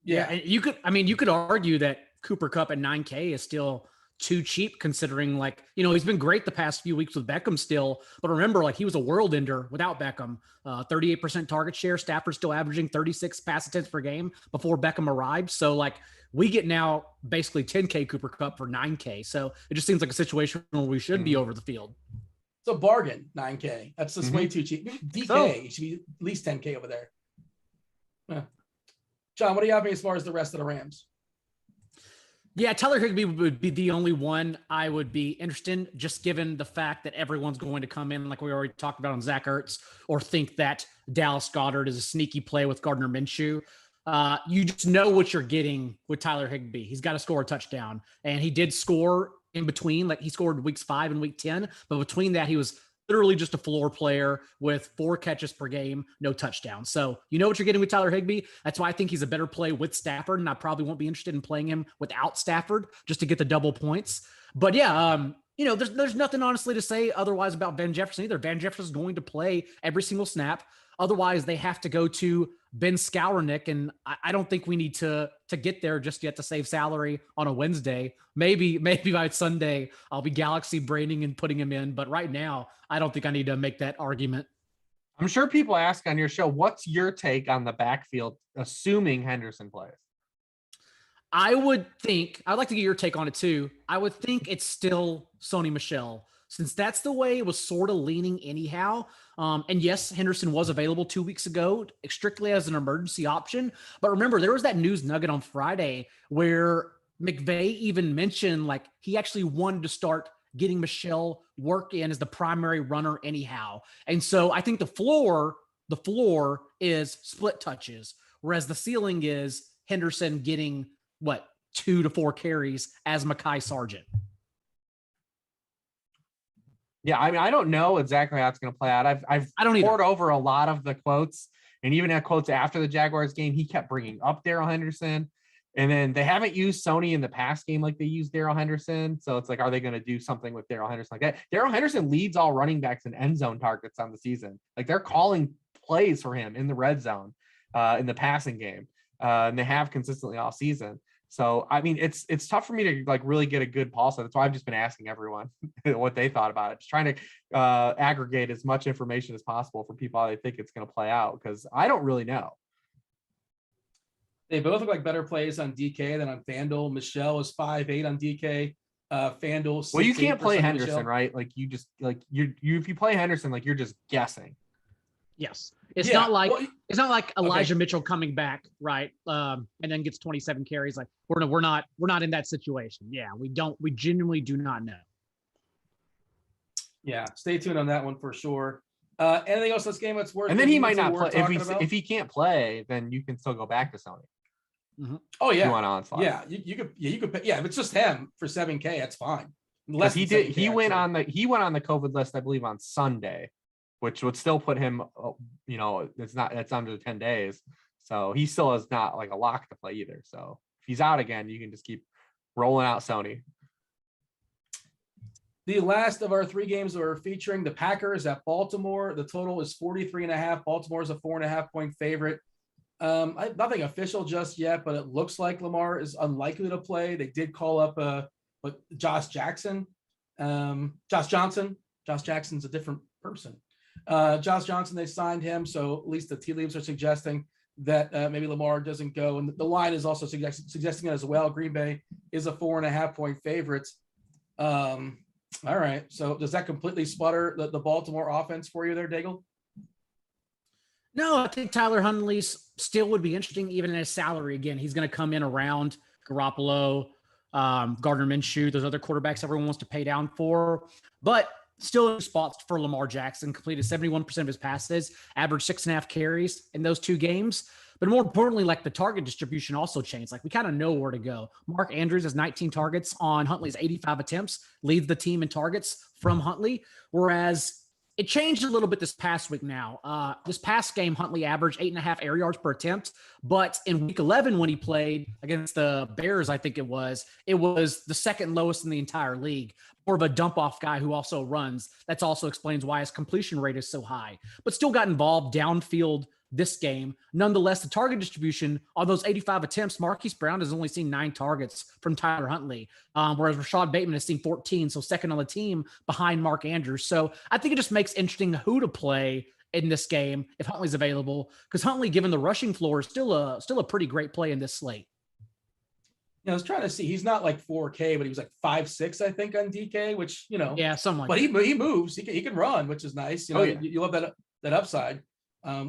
yeah, you could argue that Cooper Kupp at 9K is still too cheap considering he's been great the past few weeks with Beckham still, but remember he was a world ender without Beckham. 38% target share. Stafford's still averaging 36 pass attempts per game before Beckham arrived. So we get now basically 10K Cooper Kupp for 9K. So it just seems like a situation where we should be over the field. It's a bargain, 9K. That's just way too cheap. DK should be at least 10K over there. Yeah. John, what do you have as far as the rest of the Rams? Yeah, Tyler Higbee would be the only one I would be interested in, just given the fact that everyone's going to come in, like we already talked about on Zach Ertz, or think that Dallas Goedert is a sneaky play with Gardner Minshew. You just know what you're getting with Tyler Higbee. He's got to score a touchdown, and he did score in between. He scored weeks 5 and week 10, but between that, he was literally just a floor player with 4 catches per game, no touchdowns. So you know what you're getting with Tyler Higbee. That's why I think he's a better play with Stafford, and I probably won't be interested in playing him without Stafford just to get the double points. But yeah, there's nothing honestly to say otherwise about Van Jefferson either. Van Jefferson is going to play every single snap. Otherwise, they have to go to Ben Skowronek, and I don't think we need to get there just yet to save salary on a Wednesday. Maybe by Sunday I'll be galaxy braining and putting him in, but right now I don't think I need to make that argument. I'm sure people ask on your show, what's your take on the backfield, assuming Henderson plays? I'd like to get your take on it too. I would think it's still Sony Michel, since that's the way it was sort of leaning anyhow. And yes, Henderson was available 2 weeks ago, strictly as an emergency option. But remember, there was that news nugget on Friday where McVay even mentioned he actually wanted to start getting Michel work in as the primary runner anyhow. And so I think the floor is split touches, whereas the ceiling is Henderson getting 2 to 4 carries as Mekhi Sargent. Yeah, I mean, I don't know exactly how it's going to play out. I've poured over a lot of the quotes, and even at quotes after the Jaguars game, he kept bringing up Darrell Henderson. And then they haven't used Sony in the past game like they used Darrell Henderson. So it's are they going to do something with Darrell Henderson like that? Darrell Henderson leads all running backs in end zone targets on the season. They're calling plays for him in the red zone, in the passing game, and they have consistently all season. So, I mean, it's tough for me to really get a good pulse. That's why I've just been asking everyone what they thought about it. Just trying to aggregate as much information as possible for people how they think it's going to play out, because I don't really know. They both look like better plays on DK than on FanDuel. Michelle is 5.8 on DK. FanDuel. Well, you can't play Henderson, right? You just if you play Henderson, you're just guessing. Yes. It's not like Elijah Mitchell coming back, right? And then gets 27 carries. We're not in that situation. Yeah, we genuinely do not know. Yeah, stay tuned on that one for sure. Anything else this game that's worth? And then he might not play. If he can't play, then you can still go back to Sony. Mm-hmm. Oh yeah, you want onslaught. Yeah, you could pay, yeah. If it's just him for 7K, that's fine. Unless he went on the COVID list, I believe, on Sunday, which would still put him, it's under 10 days. So he still is not a lock to play either. So if he's out again, you can just keep rolling out Sony. The last of our 3 games are featuring the Packers at Baltimore. The total is 43.5. Baltimore is a 4.5 point favorite. Nothing official just yet, but it looks like Lamar is unlikely to play. They did call up Josh Jackson. Josh Johnson. Josh Jackson's a different person. Josh Johnson, they signed him, so at least the tea leaves are suggesting that maybe Lamar doesn't go. And the line is also suggesting it as well. Green Bay is a 4.5 point favorite. All right. So does that completely sputter the Baltimore offense for you there, Daigle? No, I think Tyler Huntley still would be interesting, even in his salary. Again, he's going to come in around Garoppolo. Gardner Minshew, those other quarterbacks everyone wants to pay down for, but still in spots for Lamar Jackson, completed 71% of his passes, averaged 6.5 carries in those 2 games. But more importantly, like the target distribution also changed. Like we kind of know where to go. Mark Andrews has 19 targets on Huntley's 85 attempts, leads the team in targets from Huntley. Whereas it changed a little bit this past week now. This past game, Huntley averaged 8.5 air yards per attempt. But in week 11, when he played against the Bears, I think it was the second lowest in the entire league. More of a dump off guy who also runs. That also explains why his completion rate is so high, but still got involved downfield this game. Nonetheless, the target distribution on those 85 attempts, Marquise Brown has only seen 9 targets from Tyler Huntley, whereas Rashad Bateman has seen 14, so second on the team behind Mark Andrews. So I think it just makes interesting who to play in this game if Huntley's available, because Huntley, given the rushing floor, is still a pretty great play in this slate. I was trying to see. He's not like 4K, but he was like 5'6", I think, on DK, which, yeah, something like but that. he moves. He can run, which is nice. You love that upside.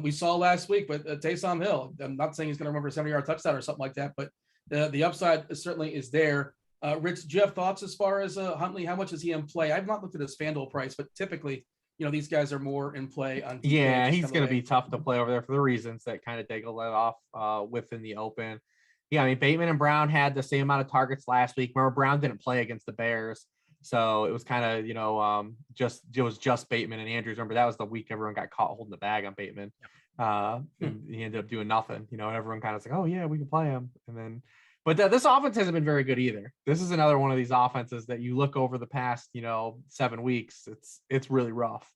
We saw last week with Taysom Hill. I'm not saying he's going to remember a 70-yard touchdown or something like that, but the upside certainly is there. Rich, do you have thoughts as far as Huntley? How much is he in play? I've not looked at his FanDuel price, but typically, these guys are more in play on DK. Yeah, he's going to be tough to play over there for the reasons that kind of Daigle let off with in the open. Yeah, I mean, Bateman and Brown had the same amount of targets last week. Remember, Brown didn't play against the Bears. So it was kind of, it was just Bateman and Andrews. Remember, that was the week everyone got caught holding the bag on Bateman. And he ended up doing nothing. Everyone kind of was like, oh, yeah, we can play him. And then, but this offense hasn't been very good either. This is another one of these offenses that you look over the past, 7 weeks. It's really rough.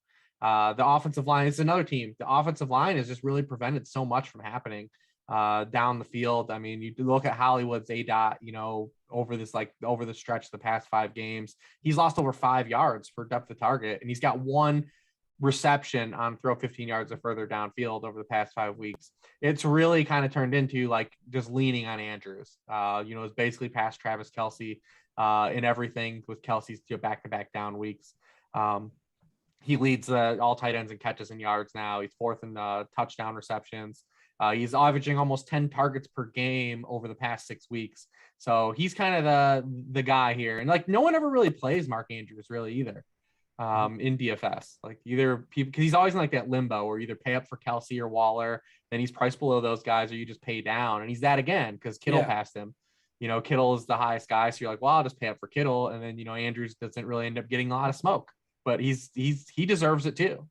The offensive line is another team. The offensive line has just really prevented so much from happening down the field. I mean, you look at Hollywood's ADOT, over the stretch the past 5 games, he's lost over 5 yards for depth of target, and he's got 1 reception on throw 15 yards or further downfield over the past 5 weeks. It's really kind of turned into like just leaning on Andrews. It's basically past Travis Kelce in everything, with Kelce's back-to-back down weeks. He leads all tight ends in catches and yards now. He's 4th in touchdown receptions. He's averaging almost 10 targets per game over the past 6 weeks. So he's kind of the guy here. And like, no one ever really plays Mark Andrews really either in DFS. Like either people, because he's always in like that limbo where you either pay up for Kelce or Waller, then he's priced below those guys, or you just pay down. And he's that again because Kittle passed him. Kittle is the highest guy. So you're like, well, I'll just pay up for Kittle. And then, Andrews doesn't really end up getting a lot of smoke, but he deserves it too.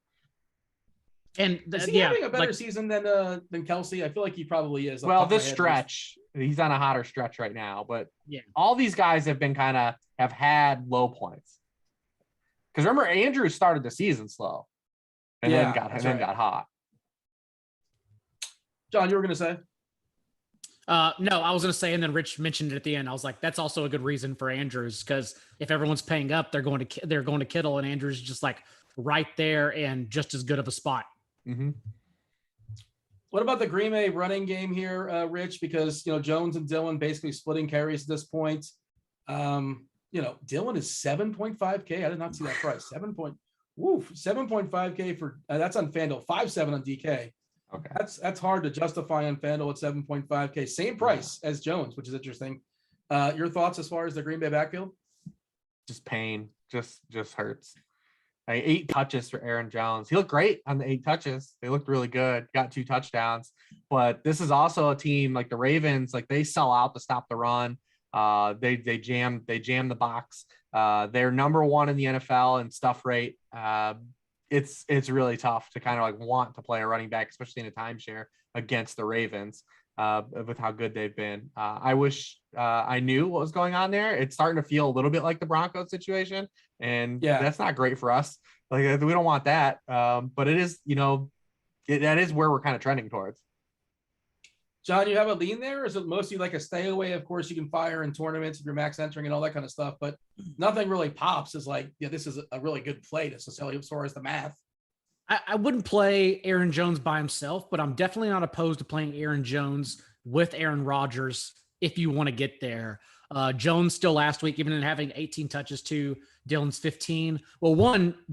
And is he having a better season than Kelce? I feel like he probably is. Well, this stretch, he's on a hotter stretch right now, but all these guys have been have had low points. Because remember, Andrew started the season slow, and then got hot. John, you were going to say? No, I was going to say, and then Rich mentioned it at the end. I was like, that's also a good reason for Andrews, because if everyone's paying up, they're going to Kittle, and Andrews is just like right there and just as good of a spot. Mm-hmm. What about the Green Bay running game here, Rich? Because Jones and Dillon basically splitting carries at this point. Dillon is 7.5K. I did not see that price. 7.5K for that's on FanDuel. 5.7 on DK. Okay, that's hard to justify on FanDuel at 7.5K. Same price as Jones, which is interesting. Your thoughts as far as the Green Bay backfield? Just pain. Just hurts. 8 touches for Aaron Jones. He looked great on the 8 touches. They looked really good. Got 2 touchdowns. But this is also a team like the Ravens. Like they sell out to stop the run. They jam the box. They're number 1 in the NFL in stuff rate. It's really tough to kind of like want to play a running back, especially in a timeshare against the Ravens. With how good they've been. I wish I knew what was going on there. It's starting to feel a little bit like the Broncos situation, and that's not great for us. Like we don't want that. But it is, that is where we're kind of trending towards. John, you have a lean there, or is it mostly like a stay away? Of course, you can fire in tournaments if you're max entering and all that kind of stuff, but nothing really pops as like, this is a really good play necessarily as far as the math. I wouldn't play Aaron Jones by himself, but I'm definitely not opposed to playing Aaron Jones with Aaron Rodgers if you want to get there. Jones still last week, even in having 18 touches to Dillon's 15. Well,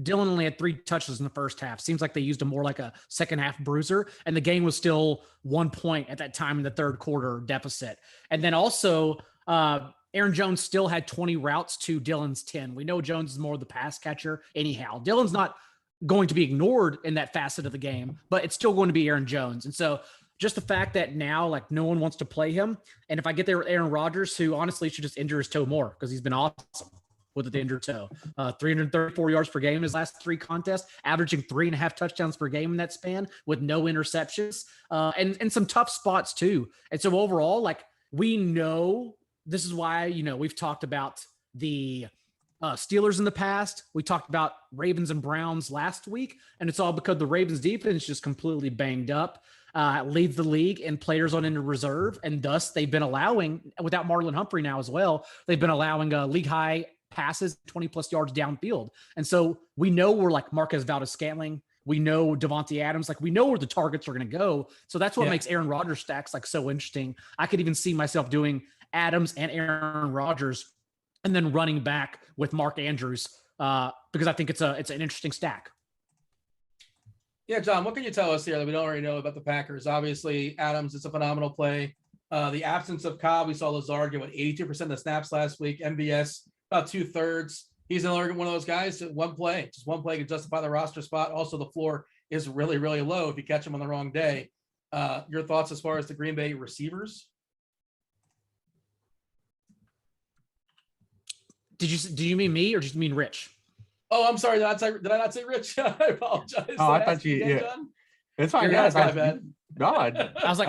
Dillon only had 3 touches in the first half. Seems like they used him more like a second half bruiser, and the game was still 1 point at that time in the third quarter deficit. And then also Aaron Jones still had 20 routes to Dylan's 10. We know Jones is more the pass catcher anyhow. Dylan's not going to be ignored in that facet of the game, but it's still going to be Aaron Jones. And so just the fact that now, like, no one wants to play him. And if I get there with Aaron Rodgers, who honestly should just injure his toe more because he's been awesome with the injured toe. 334 yards per game in his last 3 contests, averaging 3.5 touchdowns per game in that span with no interceptions, and some tough spots too. And so overall, like, we know this is why, we've talked about the Steelers in the past. We talked about Ravens and Browns last week, and it's all because the Ravens defense is just completely banged up. Leads the league in players on injured reserve, and thus they've been allowing, without Marlon Humphrey now as well, they've been allowing league high passes 20 plus yards downfield. And so we know we're like Marquez Valdez-Scantling. We know Devontae Adams, like we know where the targets are going to go. So that's what makes Aaron Rodgers stacks like so interesting. I could even see myself doing Adams and Aaron Rodgers and then running back with Mark Andrews because I think it's an interesting stack. Yeah, John, what can you tell us here that we don't already know about the Packers? Obviously, Adams is a phenomenal play. The absence of Cobb, we saw Lazard get 82% of the snaps last week. MVS about 2/3. He's one of those guys that one play can justify the roster spot. Also, the floor is really, really low if you catch him on the wrong day. Your thoughts as far as the Green Bay receivers? Do you mean me or just mean Rich? Oh, I'm sorry. Did I not say Rich? I apologize. Oh, I thought you. Yeah. John? It's fine. Yeah, that's my bad. God. I was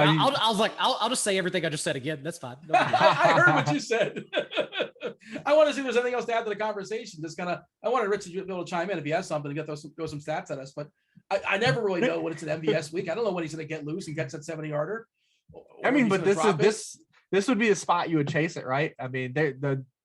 like, I'll just say everything I just said again. That's fine. No I heard what you said. I want to see if there's anything else to add to the conversation. I wanted Rich to be able to chime in if he has something to throw some stats at us. But I never really know when it's an MVS week. I don't know when he's going to get loose and gets that 70-yarder. I mean, but this would be the spot you would chase it, right? I mean,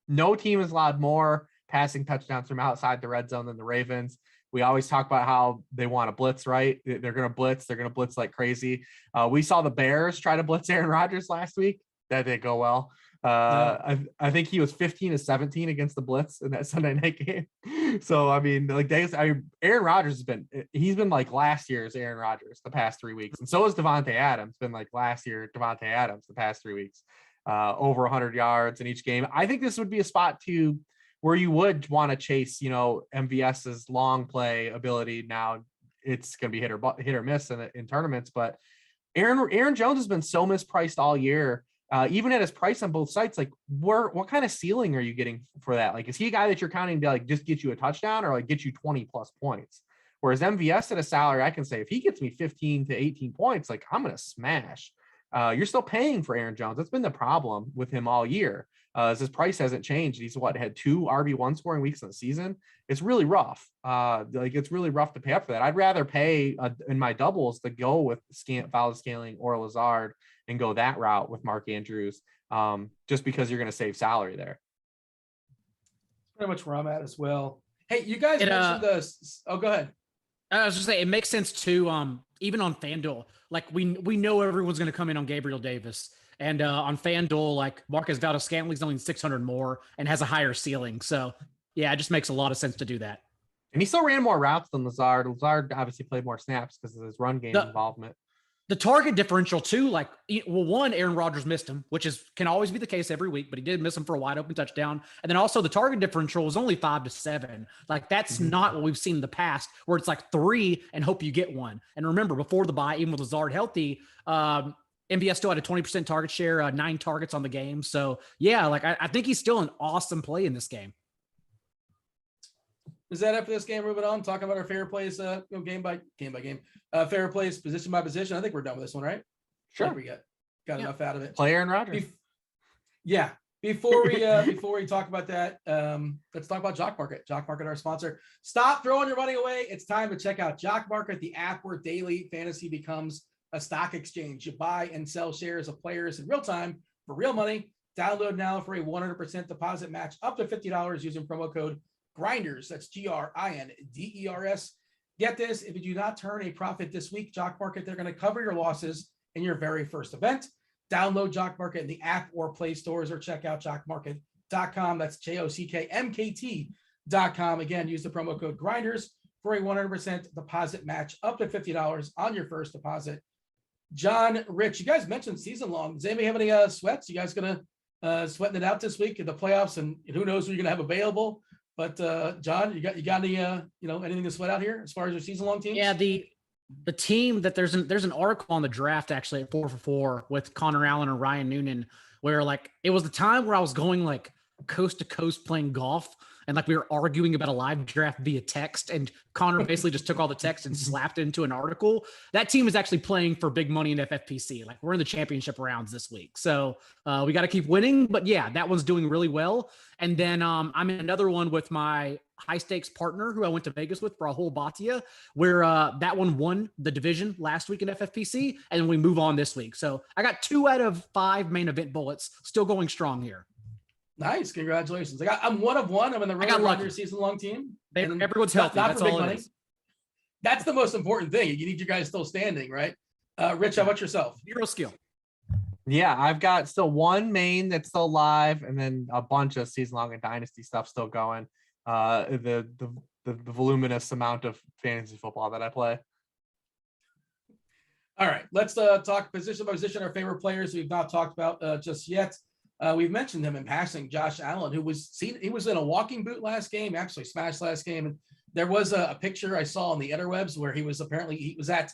no team has allowed more passing touchdowns from outside the red zone than the Ravens. We always talk about how they want to blitz, right? They're going to blitz. They're going to blitz like crazy. We saw the Bears try to blitz Aaron Rodgers last week. That didn't go well. I think he was 15-17 against the blitz in that Sunday night game. So, I mean, Aaron Rodgers he's been like last year's Aaron Rodgers the past 3 weeks. And so has Devontae Adams been like last year Devontae Adams the past 3 weeks, over 100 yards in each game. I think this would be a spot where you would want to chase, MVS's long play ability. Now it's going to be hit or miss in tournaments, but Aaron Jones has been so mispriced all year. Even at his price on both sites, like what kind of ceiling are you getting for that? Like, is he a guy that you're counting to like just get you a touchdown or like get you 20 plus points? Whereas MVS at a salary, I can say if he gets me 15 to 18 points, like I'm going to smash. You're still paying for Aaron Jones. That's been the problem with him all year. As his price hasn't changed. He's had 2 RB1 scoring weeks in the season. It's really rough. It's really rough to pay up for that. I'd rather pay in my doubles to go with Valdez-Scantling or Lazard and go that route with Mark Andrews, just because you're going to save salary there. Pretty much where I'm at as well. Hey, you guys mentioned this. Oh, go ahead. I was just saying, it makes sense too. Even on FanDuel, like we know everyone's going to come in on Gabriel Davis. And on FanDuel, like Marquez Valdez-Scantling's only 600 more and has a higher ceiling. So, yeah, it just makes a lot of sense to do that. And he still ran more routes than Lazard. Lazard obviously played more snaps because of his run game involvement. The target differential, too, like, well, one, Aaron Rodgers missed him, which can always be the case every week, but he did miss him for a wide open touchdown. And then also the target differential was only 5-7. Like, that's not what we've seen in the past, where it's like 3 and hope you get one. And remember, before the bye, even with Lazard healthy, MVS still had a 20% target share, 9 targets on the game. So, yeah, like I think he's still an awesome play in this game. Is that it for this game? Moving on, talking about our favorite plays, game by game, favorite plays, position by position. I think we're done with this one, right? Sure. We got enough out of it. Play Aaron Rodgers. Before we talk about that, let's talk about Jock Market. Jock Market, our sponsor. Stop throwing your money away. It's time to check out Jock Market, the app where daily fantasy becomes a stock exchange. You buy and sell shares of players in real time for real money. Download now for a 100% deposit match up to $50 using promo code Grinders. That's GRINDERS. Get this, if you do not turn a profit this week, Jock Market, they're going to cover your losses in your very first event. Download Jock Market in the app or Play stores or check out jockmarket.com. That's JOCKMKT.com. Again, use the promo code Grinders for a 100% deposit match up to $50 on your first deposit. John, Rich, you guys mentioned season long. Does anybody have any sweats? You guys gonna sweating it out this week in the playoffs, and who knows who you're going to have available. But John, you got any anything to sweat out here as far as your season long teams? Yeah, the team that there's an article on the draft actually at 4for4 with Connor Allen and Ryan Noonan, where like it was the time where I was going like coast to coast playing golf, and like we were arguing about a live draft via text, and Connor basically just took all the text and slapped it into an article. That team is actually playing for big money in FFPC. Like we're in the championship rounds this week, so we got to keep winning. But yeah, that one's doing really well. And then I'm in another one with my high stakes partner who I went to Vegas with, Rahul Bhatia, where that one won the division last week in FFPC, and we move on this week. So I got 2 out of 5 main event bullets, still going strong here. Nice, congratulations! I'm 1 of 1. I'm in the Rotogrinders season-long team. Everyone's healthy. That's all it is. That's the most important thing. You need you guys still standing, right? Rich, how about yourself? 0 skill. Yeah, I've got still 1 main that's still live, and then a bunch of season-long and dynasty stuff still going. The voluminous amount of fantasy football that I play. All right, let's talk position by position. Our favorite players we've not talked about just yet. We've mentioned him in passing, Josh Allen, who was in a walking boot last game, actually smashed last game. And there was a picture I saw on the interwebs where he was at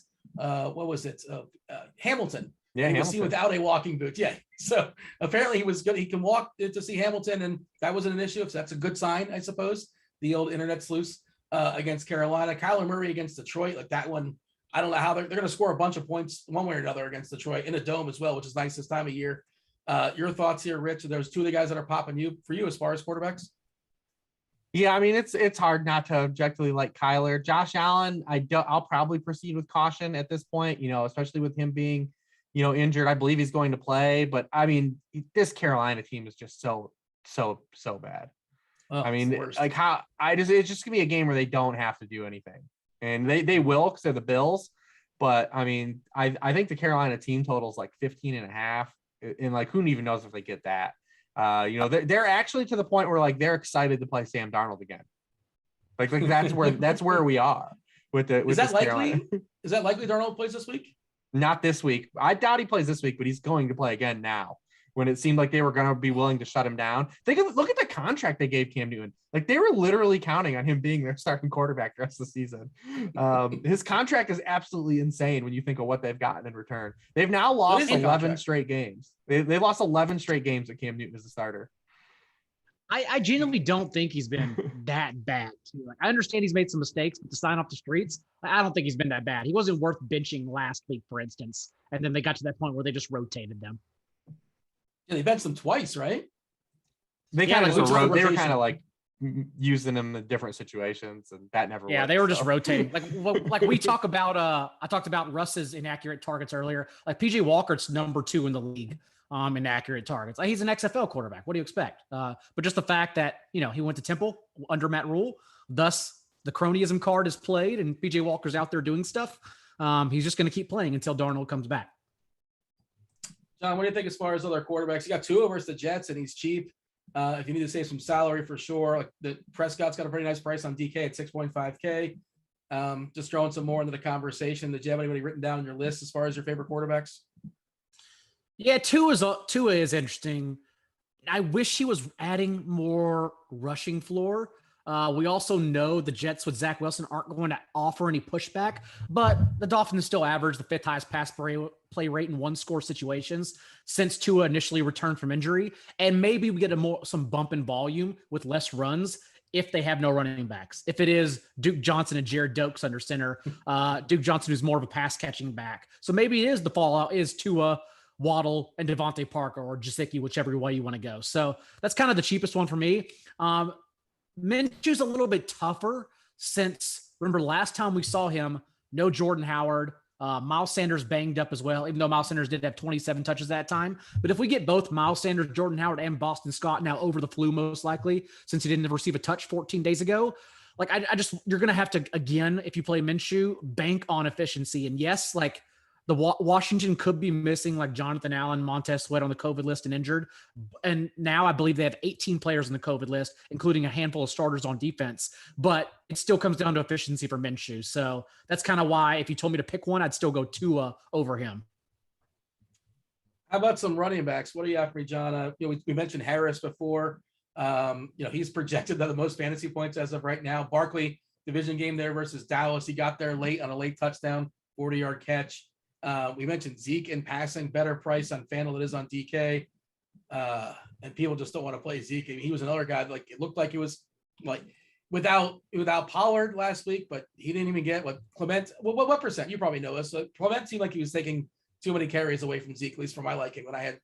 Hamilton. Yeah, he was seen without a walking boot. Yeah, so apparently he was good. He can walk to see Hamilton, and that wasn't an issue. So that's a good sign, I suppose. The old internet sleuths against Carolina. Kyler Murray against Detroit, like that one. I don't know how they're going to score a bunch of points one way or another against Detroit in a dome as well, which is nice this time of year. Your thoughts here, Rich? There's 2 of the guys that are popping for you as far as quarterbacks. Yeah, I mean it's hard not to objectively like Kyler. Josh Allen, I'll probably proceed with caution at this point. Especially with him being, injured. I believe he's going to play, but I mean this Carolina team is just so bad. Oh, I mean, it's just gonna be a game where they don't have to do anything, and they will because they're the Bills. But I mean, I think the Carolina team total is like 15.5. And like, who even knows if they get that? They're actually to the point where like they're excited to play Sam Darnold again. Like that's where we are with the. Is that likely? Is that likely Darnold plays this week? Not this week. I doubt he plays this week, but he's going to play again now. When it seemed like they were going to be willing to shut him down. Look at the contract they gave Cam Newton. Like they were literally counting on him being their starting quarterback the rest of the season. His contract is absolutely insane when you think of what they've gotten in return. They've now lost 11 straight games. They lost 11 straight games that Cam Newton is the starter. I genuinely don't think he's been that bad. Like, I understand he's made some mistakes, but to sign off the streets, I don't think he's been that bad. He wasn't worth benching last week, for instance. And then they got to that point where they just rotated them. Yeah, they benched them twice, right? They kind of kind of like using them in different situations, and that never. Yeah, worked, they were just rotating. Like we talk about. I talked about Russ's inaccurate targets earlier. Like PJ Walker's number 2 in the league in accurate targets. Like, he's an XFL quarterback. What do you expect? But just the fact that he went to Temple under Matt Rule, thus the cronyism card is played, and PJ Walker's out there doing stuff. He's just going to keep playing until Darnold comes back. John, what do you think as far as other quarterbacks? You got Tua versus the Jets, and he's cheap. If you need to save some salary for sure, like the Prescott's got a pretty nice price on DK at 6.5K. Just throwing some more into the conversation. Did you have anybody written down on your list as far as your favorite quarterbacks? Yeah, Tua is interesting. I wish he was adding more rushing floor. We also know the Jets with Zach Wilson aren't going to offer any pushback, but the Dolphins still average the 5th highest pass play rate in 1-score situations since Tua initially returned from injury. And maybe we get some bump in volume with less runs if they have no running backs. If it is Duke Johnson and Jared Dokes under center, Duke Johnson who's more of a pass catching back. So maybe it is the fallout is Tua, Waddle, and Devontae Parker or Gesicki, whichever way you want to go. So that's kind of the cheapest one for me. Minshew's a little bit tougher since, remember, last time we saw him, no Jordan Howard, Miles Sanders banged up as well, even though Miles Sanders did have 27 touches that time. But if we get both Miles Sanders, Jordan Howard, and Boston Scott now over the flu, most likely, since he didn't receive a touch 14 days ago, like you're going to have to, again, if you play Minshew, bank on efficiency. And yes, like the Washington could be missing like Jonathan Allen, Montez Sweat on the COVID list and injured. And now I believe they have 18 players on the COVID list, including a handful of starters on defense, but it still comes down to efficiency for Minshew. So that's kind of why if you told me to pick one, I'd still go Tua over him. How about some running backs? What do you have for me, John? We mentioned Harris before. He's projected the most fantasy points as of right now. Barkley, division game there versus Dallas. He got there late on a late touchdown, 40-yard catch. We mentioned Zeke in passing, better price on FanDuel than it is on DK. And people just don't want to play Zeke. I mean, he was another guy, like it looked like he was like without Pollard last week, but he didn't even get what Clement. What percent? You probably know this. So Clement seemed like he was taking too many carries away from Zeke, at least for my liking, when I had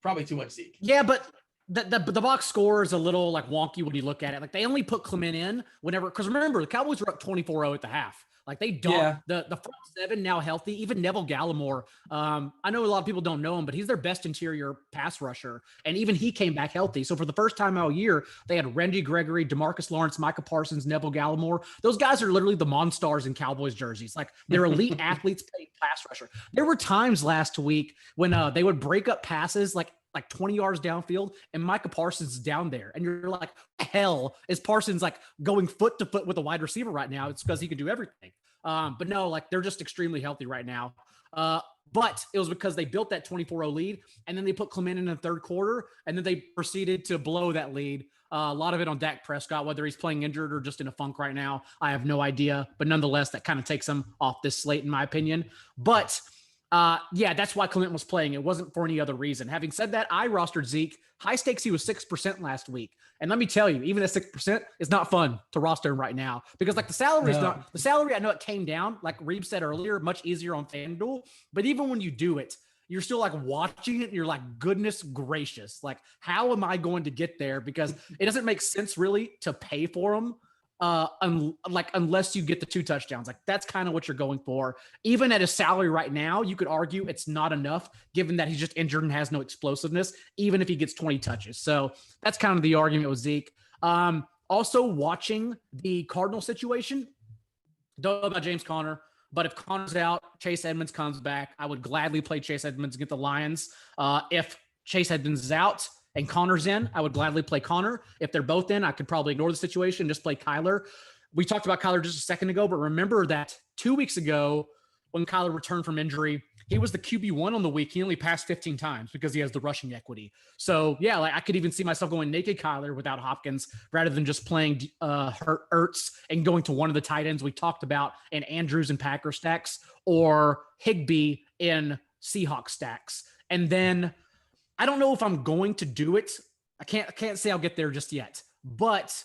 probably too much Zeke. Yeah, but the box score is a little like wonky when you look at it. Like they only put Clement in whenever, because remember the Cowboys were up 24-0 at the half. Like they don't the front seven now healthy. Even Neville Gallimore. I know a lot of people don't know him, but he's their best interior pass rusher, and even he came back healthy. So for the first time all year, they had Randy Gregory, DeMarcus Lawrence, Micah Parsons, Neville Gallimore. Those guys are literally the Monstars in Cowboys jerseys. Like they're elite athletes playing pass rusher. There were times last week when they would break up passes like 20 yards downfield and Micah Parsons is down there. And you're like, what the hell is Parsons like going foot to foot with a wide receiver right now? It's because he can do everything. But no, like they're just extremely healthy right now. But it was because they built that 24-0 lead and then they put Clement in the third quarter and then they proceeded to blow that lead. A lot of it on Dak Prescott, whether he's playing injured or just in a funk right now, I have no idea. But nonetheless, that kind of takes him off this slate in my opinion. But that's why Clement was playing. It wasn't for any other reason. Having said that, I rostered Zeke. High stakes, he was 6% last week. And let me tell you, even at 6% is not fun to roster him right now because like the salary is not the salary. I know it came down, like Reeb said earlier, much easier on FanDuel. But even when you do it, you're still like watching it and you're like, goodness gracious, like how am I going to get there? Because it doesn't make sense really to pay for him. Unless you get the 2 touchdowns, like that's kind of what you're going for. Even at his salary right now, you could argue it's not enough given that he's just injured and has no explosiveness, even if he gets 20 touches. So that's kind of the argument with Zeke. Also watching the Cardinal situation, don't know about James Conner, but if Conner's out, Chase Edmonds comes back. I would gladly play Chase Edmonds against the Lions. If Chase Edmonds is out, and Connor's in, I would gladly play Connor. If they're both in, I could probably ignore the situation and just play Kyler. We talked about Kyler just a second ago, but remember that 2 weeks ago when Kyler returned from injury, he was the QB1 on the week. He only passed 15 times because he has the rushing equity. So yeah, like I could even see myself going naked Kyler without Hopkins rather than just playing Ertz and going to one of the tight ends we talked about in Andrews and Packer stacks or Higbee in Seahawks stacks. And then I don't know if I'm going to do it. I can't say I'll get there just yet. But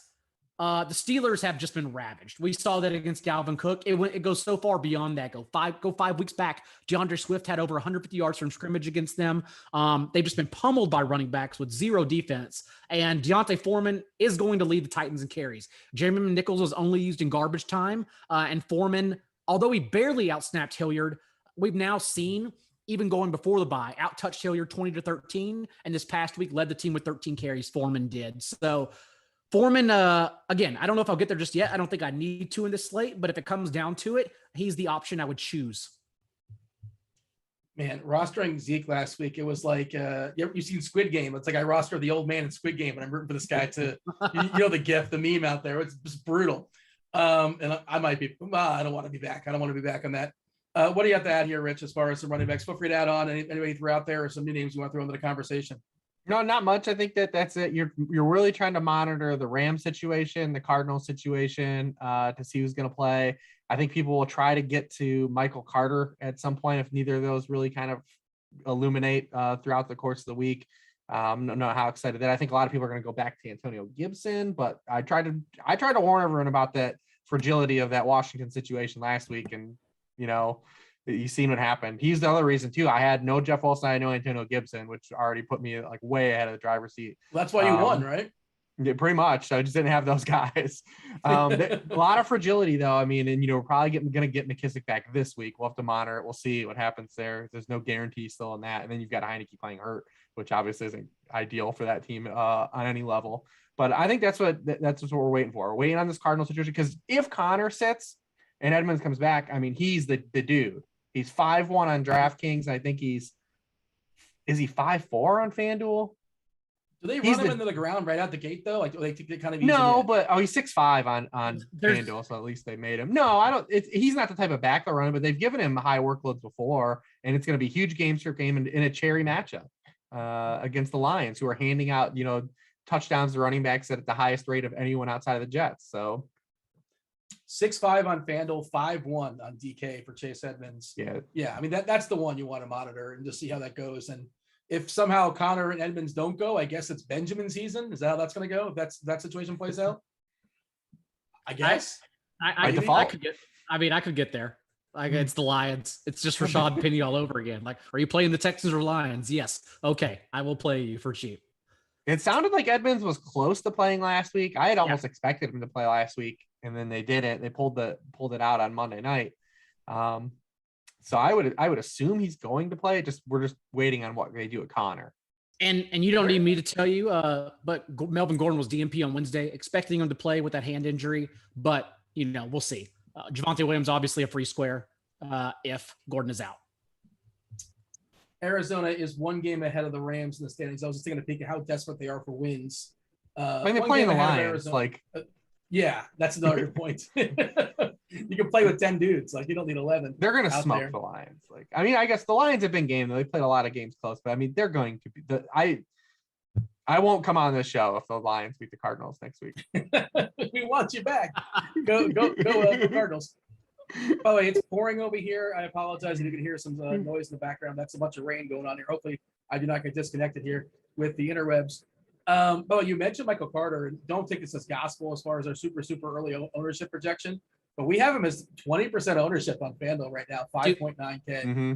the Steelers have just been ravaged. We saw that against Dalvin Cook. It goes so far beyond that. Go 5 weeks back. DeAndre Swift had over 150 yards from scrimmage against them. They've just been pummeled by running backs with zero defense. And Deontay Foreman is going to lead the Titans in carries. Jeremy Nichols was only used in garbage time. And Foreman, although he barely outsnapped Hilliard, we've now seen, even going before the bye, out-touched Hilliard 20-13, and this past week led the team with 13 carries. Foreman did. So Foreman, again, I don't know if I'll get there just yet. I don't think I need to in this slate, but if it comes down to it, he's the option I would choose. Man, rostering Zeke last week, it was like, you've seen Squid Game. It's like I rostered the old man in Squid Game, and I'm rooting for this guy to, the GIF, the meme out there. It's just brutal. And I might be, I don't want to be back. I don't want to be back on that. What do you have to add here, Rich, as far as some running backs? Feel free to add on anybody throw out there or some new names you want to throw into the conversation. No, not much. I think that's it. You're really trying to monitor the Rams situation, the Cardinals situation, to see who's going to play. I think people will try to get to Michael Carter at some point if neither of those really kind of illuminate throughout the course of the week. I don't know how excited that. I think a lot of people are going to go back to Antonio Gibson, but I tried to warn everyone about that fragility of that Washington situation last week, and you've seen what happened. He's the other reason too. I had no Jeff Wilson, I had no Antonio Gibson, which already put me like way ahead of the driver's seat. Well, that's why you won, right? Yeah, pretty much. I just didn't have those guys. A lot of fragility though. I mean, and we're probably going to get McKissick back this week. We'll have to monitor it. We'll see what happens there. There's no guarantee still on that. And then you've got Heineke playing hurt, which obviously isn't ideal for that team on any level. But I think that's what we're waiting for. We're waiting on this Cardinal situation, because if Connor sits and Edmonds comes back, I mean, he's the dude. He's 5'1" on DraftKings. I think is he 5'4" on FanDuel? Do they He's run him into the ground right out the gate though? Like, do they kind of no, but he's 6'5" on There's- FanDuel, so at least they made him. No, I don't. He's not the type of back they'll run, but they've given him high workloads before, and it's going to be a huge game script game in a cherry matchup against the Lions, who are handing out touchdowns to running backs at the highest rate of anyone outside of the Jets. So 6'5" on FanDuel, 5'1" on DK for Chase Edmonds. Yeah. I mean that's the one you want to monitor and just see how that goes. And if somehow Connor and Edmonds don't go, I guess it's Benjamin season. Is that how that's going to go? If that situation plays out, I guess. I default. I could get there. Like it's the Lions. It's just Rashad Penny all over again. Like, are you playing the Texans or Lions? Yes. Okay, I will play you for cheap. It sounded like Edmonds was close to playing last week. I had almost expected him to play last week, and then they didn't. They pulled it out on Monday night. So I would assume he's going to play. We're just waiting on what they do with Connor. And you don't need me to tell you, but Melvin Gordon was DNP on Wednesday, expecting him to play with that hand injury, but we'll see. Javonte Williams, obviously a free square if Gordon is out. Arizona is one game ahead of the Rams in the standings. I was just taking a peek at how desperate they are for wins. They're playing the Lions. Yeah, that's another point. You can play with 10 dudes. Like, you don't need 11. They're going to smoke the Lions. I guess the Lions have been game. They played a lot of games close, but they're going to be I won't come on this show if the Lions beat the Cardinals next week. We want you back. Go Cardinals. By the way, it's pouring over here. I apologize if you can hear some noise in the background. That's a bunch of rain going on here. Hopefully I do not get disconnected here with the interwebs. But you mentioned Michael Carter, and don't take this as gospel as far as our super early ownership projection, but we have him as 20% ownership on FanDuel right now, 5.9K. Mm-hmm.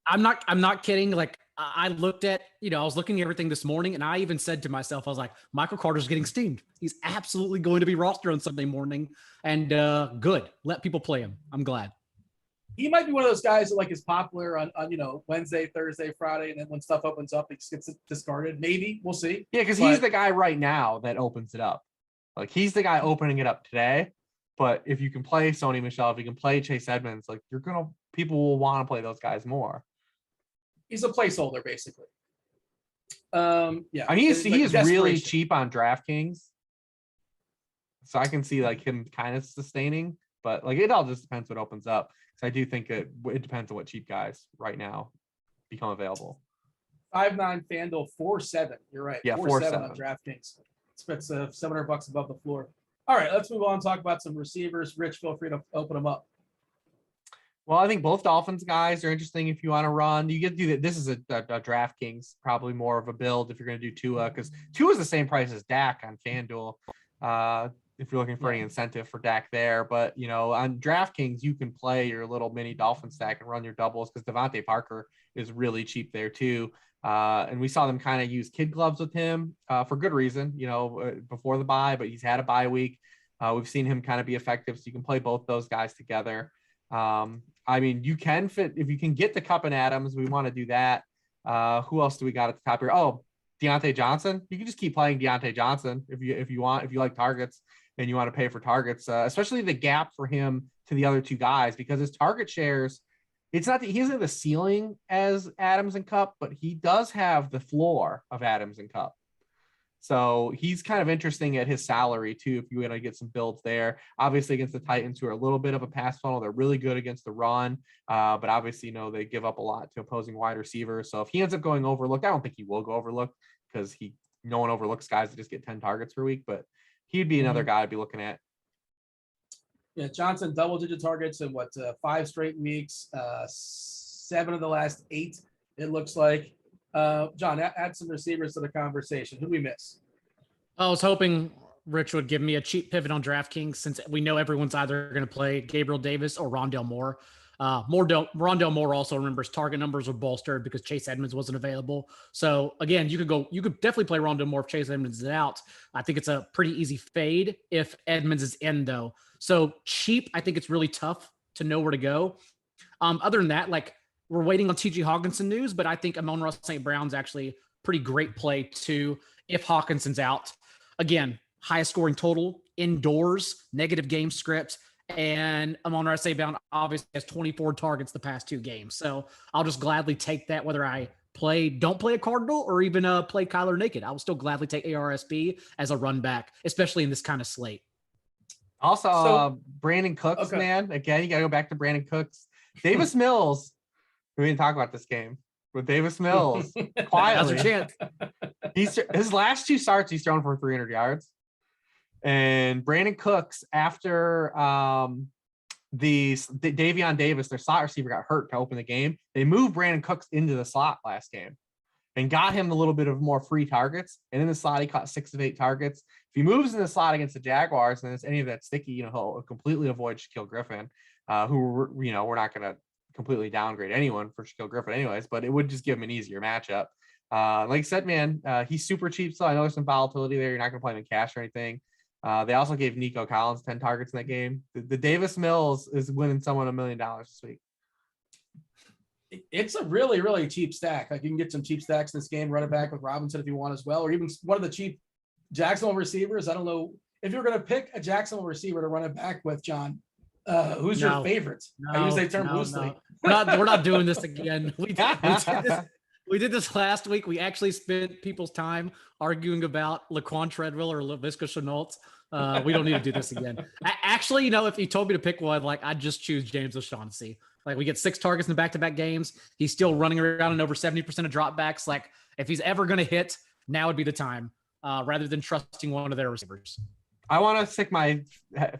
I'm not kidding. Like, I looked at, I was looking at everything this morning, and I even said to myself, I was like, Michael Carter's getting steamed. He's absolutely going to be rostered on Sunday morning, and good. Let people play him. I'm glad. He might be one of those guys that is popular on Wednesday, Thursday, Friday, and then when stuff opens up, he just gets discarded. Maybe we'll see. Yeah, because he's the guy right now that opens it up. Like, he's the guy opening it up today. But if you can play Sony Michel, if you can play Chase Edmonds, people will want to play those guys more. He's a placeholder, basically. Yeah. He is really cheap on DraftKings, so I can see him kind of sustaining. But it all just depends what opens up. So I do think it depends on what cheap guys right now become available. 5.9 FanDuel, 4.7. You're right. Yeah, 4.7 on DraftKings. It's $700 above the floor. All right, let's move on and talk about some receivers. Rich, feel free to open them up. Well, I think both Dolphins guys are interesting if you want to run. You get to do that. This is a DraftKings, probably more of a build if you're going to do Tua, because Tua is the same price as Dak on FanDuel. If you're looking for any incentive for Dak there, but on DraftKings, you can play your little mini Dolphin stack and run your doubles because Devontae Parker is really cheap there too. And we saw them kind of use kid gloves with him for good reason, before the bye, but he's had a bye week. We've seen him kind of be effective. So you can play both those guys together. You can fit, if you can get the Cup and Adams, we want to do that. Who else do we got at the top here? Oh, Deontay Johnson. You can just keep playing Deontay Johnson if you want, if you like targets and you want to pay for targets, especially the gap for him to the other two guys, because his target shares, it's not that he isn't the ceiling as Adams and Cup, but he does have the floor of Adams and Cup. So he's kind of interesting at his salary too, if you want to get some builds there. Obviously against the Titans, who are a little bit of a pass funnel, they're really good against the run, but obviously they give up a lot to opposing wide receivers. So if he ends up going overlooked, I don't think he will go overlooked because no one overlooks guys that just get 10 targets per week, but he'd be another guy I'd be looking at. Yeah, Johnson double-digit targets in 5 straight weeks, 7 of the last 8, it looks like. John, add some receivers to the conversation. Who do we miss? I was hoping Rich would give me a cheap pivot on DraftKings, since we know everyone's either going to play Gabriel Davis or Rondale Moore. Rondale Moore also, remembers, target numbers were bolstered because Chase Edmonds wasn't available. So again, you could definitely play Rondale Moore if Chase Edmonds is out. I think it's a pretty easy fade if Edmonds is in though. So cheap, I think it's really tough to know where to go. Other than that, we're waiting on TG Hawkinson news, but I think Amon-Ra St. Brown's actually pretty great play too if Hawkinson's out. Again, highest scoring total, indoors, negative game script, and Amon-Ra St. Brown obviously has 24 targets the past 2 games. So I'll just gladly take that, whether I don't play a Cardinal or even play Kyler naked. I will still gladly take ARSB as a run back, especially in this kind of slate. Also, Brandon Cooks, okay. man. Again, you got to go back to Brandon Cooks. Davis Mills. We didn't talk about this game. With Davis Mills, quietly. Now's your chance. His last 2 starts, he's thrown for 300 yards. And Brandon Cooks, after the Davion Davis, their slot receiver, got hurt to open the game, they moved Brandon Cooks into the slot last game and got him a little bit of more free targets. And in the slot, he caught 6 of 8 targets. If he moves in the slot against the Jaguars and it's any of that sticky, he'll completely avoid Shaquille Griffin, who, we're not going to completely downgrade anyone for Shaquille Griffin anyways, but it would just give him an easier matchup. Like I said, man, he's super cheap. So I know there's some volatility there. You're not going to play him in cash or anything. They also gave Nico Collins 10 targets in that game. The Davis Mills is winning someone $1 million this week. It's a really, really cheap stack. Like you can get some cheap stacks in this game, run it back with Robinson if you want as well, or even one of the cheap Jacksonville receivers. I don't know if you're going to pick a Jacksonville receiver to run it back with, John. Who's your favorite? I use that term loosely. No. We're not doing this again. We did this last week. We actually spent people's time arguing about Laquan Treadwell or Laviska Shenault. We don't need to do this again. Actually, if you told me to pick one, I'd just choose James O'Shaughnessy. We get 6 targets in the back-to-back games. He's still running around in over 70% of dropbacks. If he's ever going to hit, now would be the time, rather than trusting one of their receivers. I want to stick my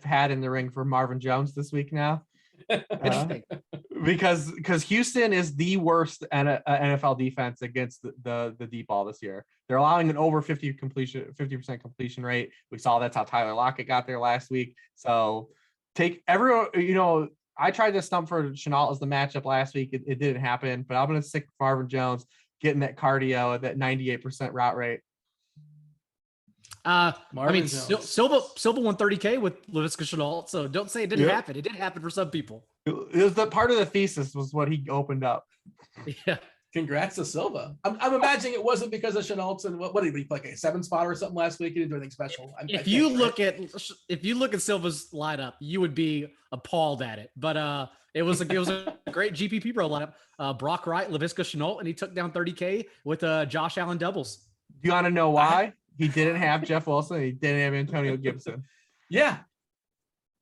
hat in the ring for Marvin Jones this week now. Because Houston is the worst NFL defense against the deep ball this year. They're allowing an over 50% completion rate. We saw that's how Tyler Lockett got there last week. So take everyone, I tried to stump for Shenault as the matchup last week. It didn't happen, but I'm going to stick Marvin Jones getting that cardio at that 98% route rate. Silva won 30K with Laviska Shenault, so don't say it didn't happen. It did happen for some people. It was the part of the thesis was what he opened up. Yeah. Congrats to Silva. I'm imagining it wasn't because of Chenault's and what did he play, like a 7 spot or something last week? He didn't do anything special. If you look at Silva's lineup, you would be appalled at it. But it was a great GPP Pro lineup. Brock Wright, Laviska Shenault, and he took down 30K with Josh Allen doubles. Do you want to know why? He didn't have Jeff Wilson. He didn't have Antonio Gibson. Yeah.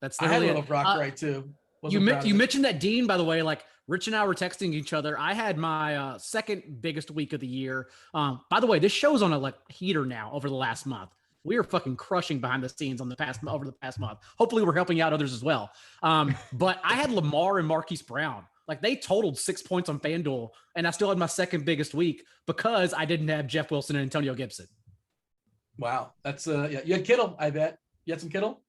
That's I had a little Brock Wright too. You mentioned that Dean, by the way, Rich and I were texting each other. I had my second biggest week of the year. By the way, this show's on a heater now over the last month. We are fucking crushing behind the scenes over the past month. Hopefully we're helping out others as well. But I had Lamar and Marquise Brown. They totaled 6 points on FanDuel, and I still had my second biggest week because I didn't have Jeff Wilson and Antonio Gibson. Wow. That's yeah. You had Kittle, I bet. You had some Kittle?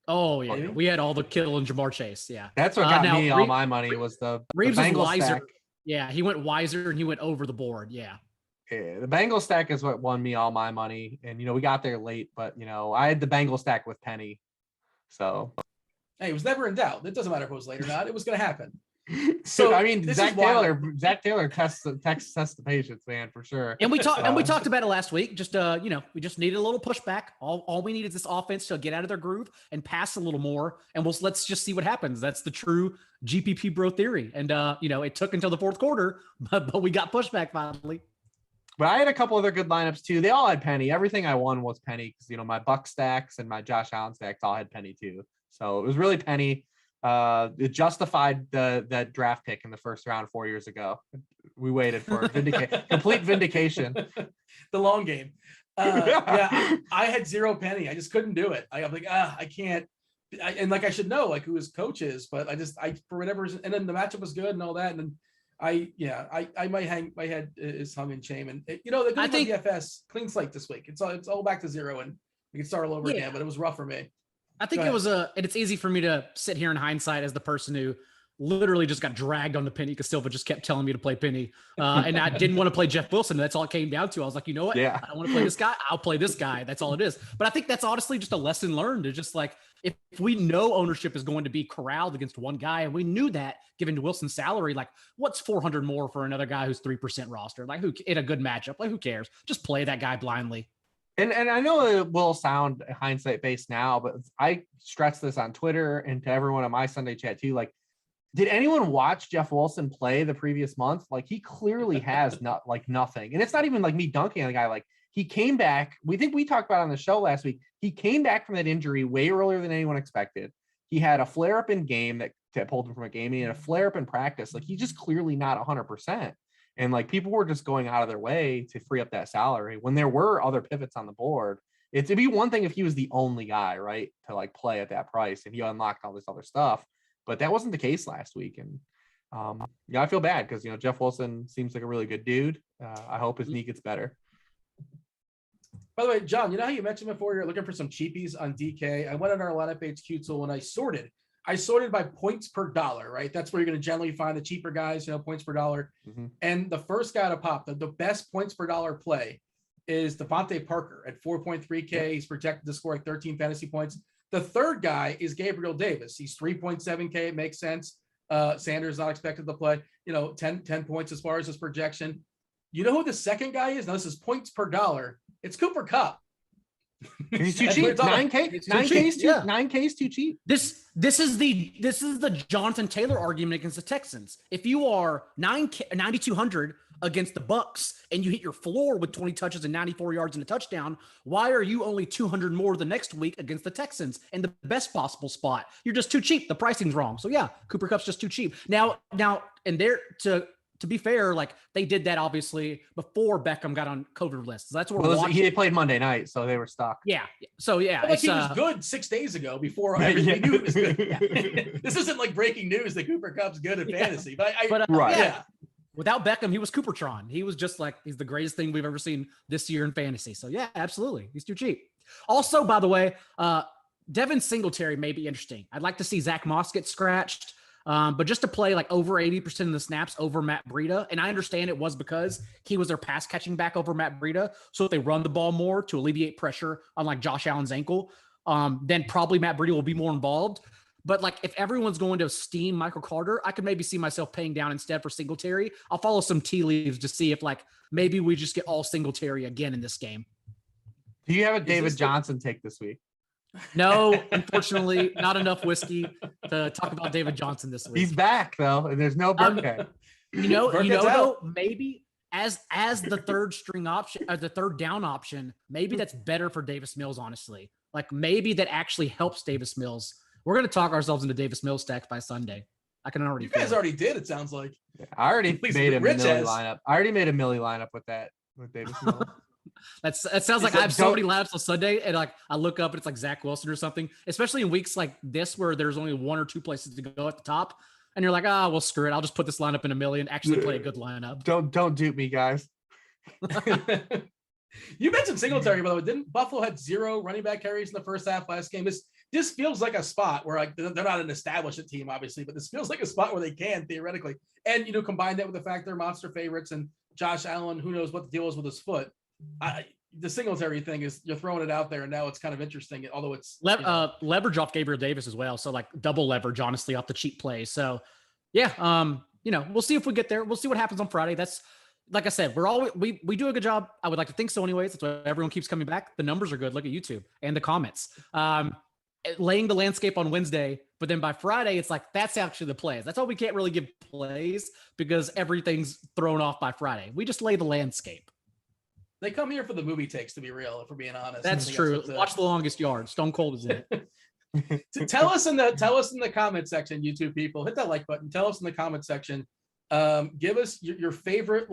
Oh, yeah. Maybe? We had all the Kittle and Jamar Chase. Yeah. That's what got me all my money was the Reeves Bengals was wiser. stack. Yeah, he went wiser and he went over the board. Yeah. Yeah, the Bengal stack is what won me all my money. And, we got there late, but, I had the Bengal stack with Penny. So. Hey, it was never in doubt. It doesn't matter if it was late or not. It was going to happen. So Zach Taylor tests the patience, man, for sure. And we talked about it last week. Just we just needed a little pushback. All we need is this offense to get out of their groove and pass a little more. And let's just see what happens. That's the true GPP bro theory. And it took until the fourth quarter, but we got pushback finally. But I had a couple other good lineups too. They all had Penny. Everything I won was Penny because my Buck stacks and my Josh Allen stacks all had Penny too. So it was really Penny. It justified that draft pick in the first round 4 years ago. We waited for complete vindication. The long game. Yeah, I had 0 Penny. I just couldn't do it. I'm like, I can't. I should know who his coach is, but I for whatever reason. And then the matchup was good and all that. And then I might hang my head is hung in shame. And the good thing about DFS clean slate this week. It's all back to 0 and we can start all over again. But it was rough for me. I think it was and it's easy for me to sit here in hindsight as the person who literally just got dragged on the Penny because Silva just kept telling me to play Penny. And I didn't want to play Jeff Wilson. That's all it came down to. I was like, you know what? Yeah. I don't want to play this guy. I'll play this guy. That's all it is. But I think that's honestly just a lesson learned. It's just if we know ownership is going to be corralled against one guy, and we knew that given Wilson's salary, what's 400 more for another guy who's 3% roster? Who in a good matchup? Who cares? Just play that guy blindly. And I know it will sound hindsight based now, but I stress this on Twitter and to everyone on my Sunday chat too. Did anyone watch Jeff Wilson play the previous month? Like he clearly has nothing. And it's not even like me dunking on the guy. Like he came back. We talked about it on the show last week. He came back from that injury way earlier than anyone expected. He had a flare up in game that pulled him from a game. He had a flare up in practice. Like he's just clearly not 100%. And like people were just going out of their way to free up that salary when there were other pivots on the board. It'd be one thing if he was the only guy, right, to like play at that price and he unlocked all this other stuff. But that wasn't the case last week. And I feel bad because, Jeff Wilson seems like a really good dude. I hope his knee gets better. By the way, John, how you mentioned before you're looking for some cheapies on DK? I went on our lineup HQ tool and I sorted by points per dollar, right? That's where you're going to generally find the cheaper guys, points per dollar. Mm-hmm. And the first guy to pop, the best points per dollar play is Devontae Parker at 4.3K. Yep. He's projected to score like 13 fantasy points. The third guy is Gabriel Davis. He's 3.7K. It makes sense. Sanders not expected to play, 10 points as far as his projection. You know who the second guy is? Now this is points per dollar. It's Cooper Kupp. He's too cheap. 9K is too cheap. This is the Jonathan Taylor argument against the Texans. If you are 9,200 against the Bucks and you hit your floor with 20 touches and 94 yards and a touchdown, why are you only 200 more the next week against the Texans in the best possible spot? You're just too cheap. The pricing's wrong. So yeah, Cooper Kupp's just too cheap. Now, and there to be fair, like they did that obviously before Beckham got on COVID lists. So that's what he played Monday night, so they were stuck. Yeah. So yeah, like he was good 6 days ago before everybody knew it was good. Yeah. This isn't like breaking news that Cooper Kupp's good at fantasy, but right. Yeah. Without Beckham, he was Coopertron. He was just like, he's the greatest thing we've ever seen this year in fantasy. So yeah, absolutely. He's too cheap. Also, by the way, Devin Singletary may be interesting. I'd like to see Zach Moss get scratched. But just to play like over 80% of the snaps over Matt Breida, and I understand it was because he was their pass catching back over Matt Breida. So if they run the ball more to alleviate pressure on like Josh Allen's ankle, then probably Matt Breida will be more involved. But like if everyone's going to steam Michael Carter, I could maybe see myself paying down instead for Singletary. I'll follow some tea leaves to see if like maybe we just get all Singletary again in this game. Do you have a David Johnson take this week? No, unfortunately, not enough whiskey to talk about David Johnson this week. He's back though, and there's no Burkhead. Though, maybe as the third string option, the third down option, maybe that's better for Davis Mills. Honestly, like maybe that actually helps Davis Mills. We're gonna talk ourselves into Davis Mills stacks by Sunday. I can already. You guys already did. It sounds like. Yeah, I already made a Millie lineup. I already made a Millie lineup with Davis Mills. That sounds like I have so many lineups on Sunday, and like I look up and it's like Zach Wilson or something. Especially in weeks like this where there's only one or two places to go at the top, and you're like, well, screw it. I'll just put this lineup in a million. Actually, play a good lineup. Don't dupe me, guys. You mentioned Singletary, by the way. Didn't Buffalo had 0 running back carries in the first half last game? This feels like a spot where like they're not an established team, obviously, but this feels like a spot where they can theoretically, and combine that with the fact they're monster favorites and Josh Allen, who knows what the deal is with his foot. The Singletary thing is you're throwing it out there, and now it's kind of interesting, although it's leverage off Gabriel Davis as well. So like double leverage, honestly, off the cheap plays. So yeah, we'll see if we get there. We'll see what happens on Friday. That's like I said, we do a good job. I would like to think so anyways. That's why everyone keeps coming back. The numbers are good. Look at YouTube and the comments. Laying the landscape on Wednesday, but then by Friday, it's like, that's actually the plays. That's all we can't really give plays because everything's thrown off by Friday. We just lay the landscape. They come here for the movie takes, to be real, if we're being honest. That's true. Watch The Longest Yard. Stone Cold is in it. Tell us in the comment section, YouTube people, hit that like button. Tell us in the comment section. Give us your favorite,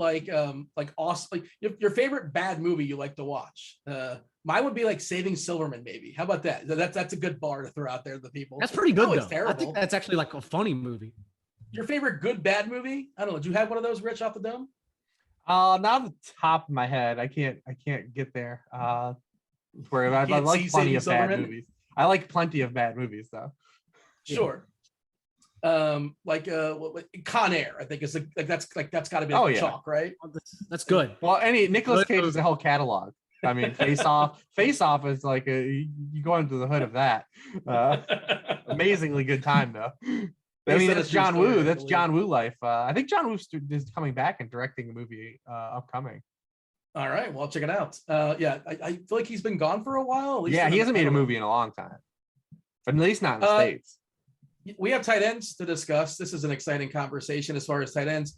awesome, your favorite bad movie you like to watch. Mine would be like Saving Silverman, maybe. How about that? That's a good bar to throw out there to the people. That's pretty good, though. It's terrible. I think that's actually like a funny movie. Your favorite good bad movie? I don't know. Do you have one of those, Rich, off the dome? Not off the top of my head. I can't get there. Where I like plenty of bad movies. I like plenty of bad movies, though. Sure. Con Air, I think is that's got to be chalk, right? That's good. Well, Nicolas Cage is a whole catalog. I mean, Face Off is like you go into the hood of that. Amazingly good time though. I mean, that's John Woo. That's John Woo life. I think John Woo is coming back and directing a movie upcoming. All right, well, check it out. I feel like he's been gone for a while. He hasn't made a movie in a long time, but at least not in the States. We have tight ends to discuss. This is an exciting conversation as far as tight ends.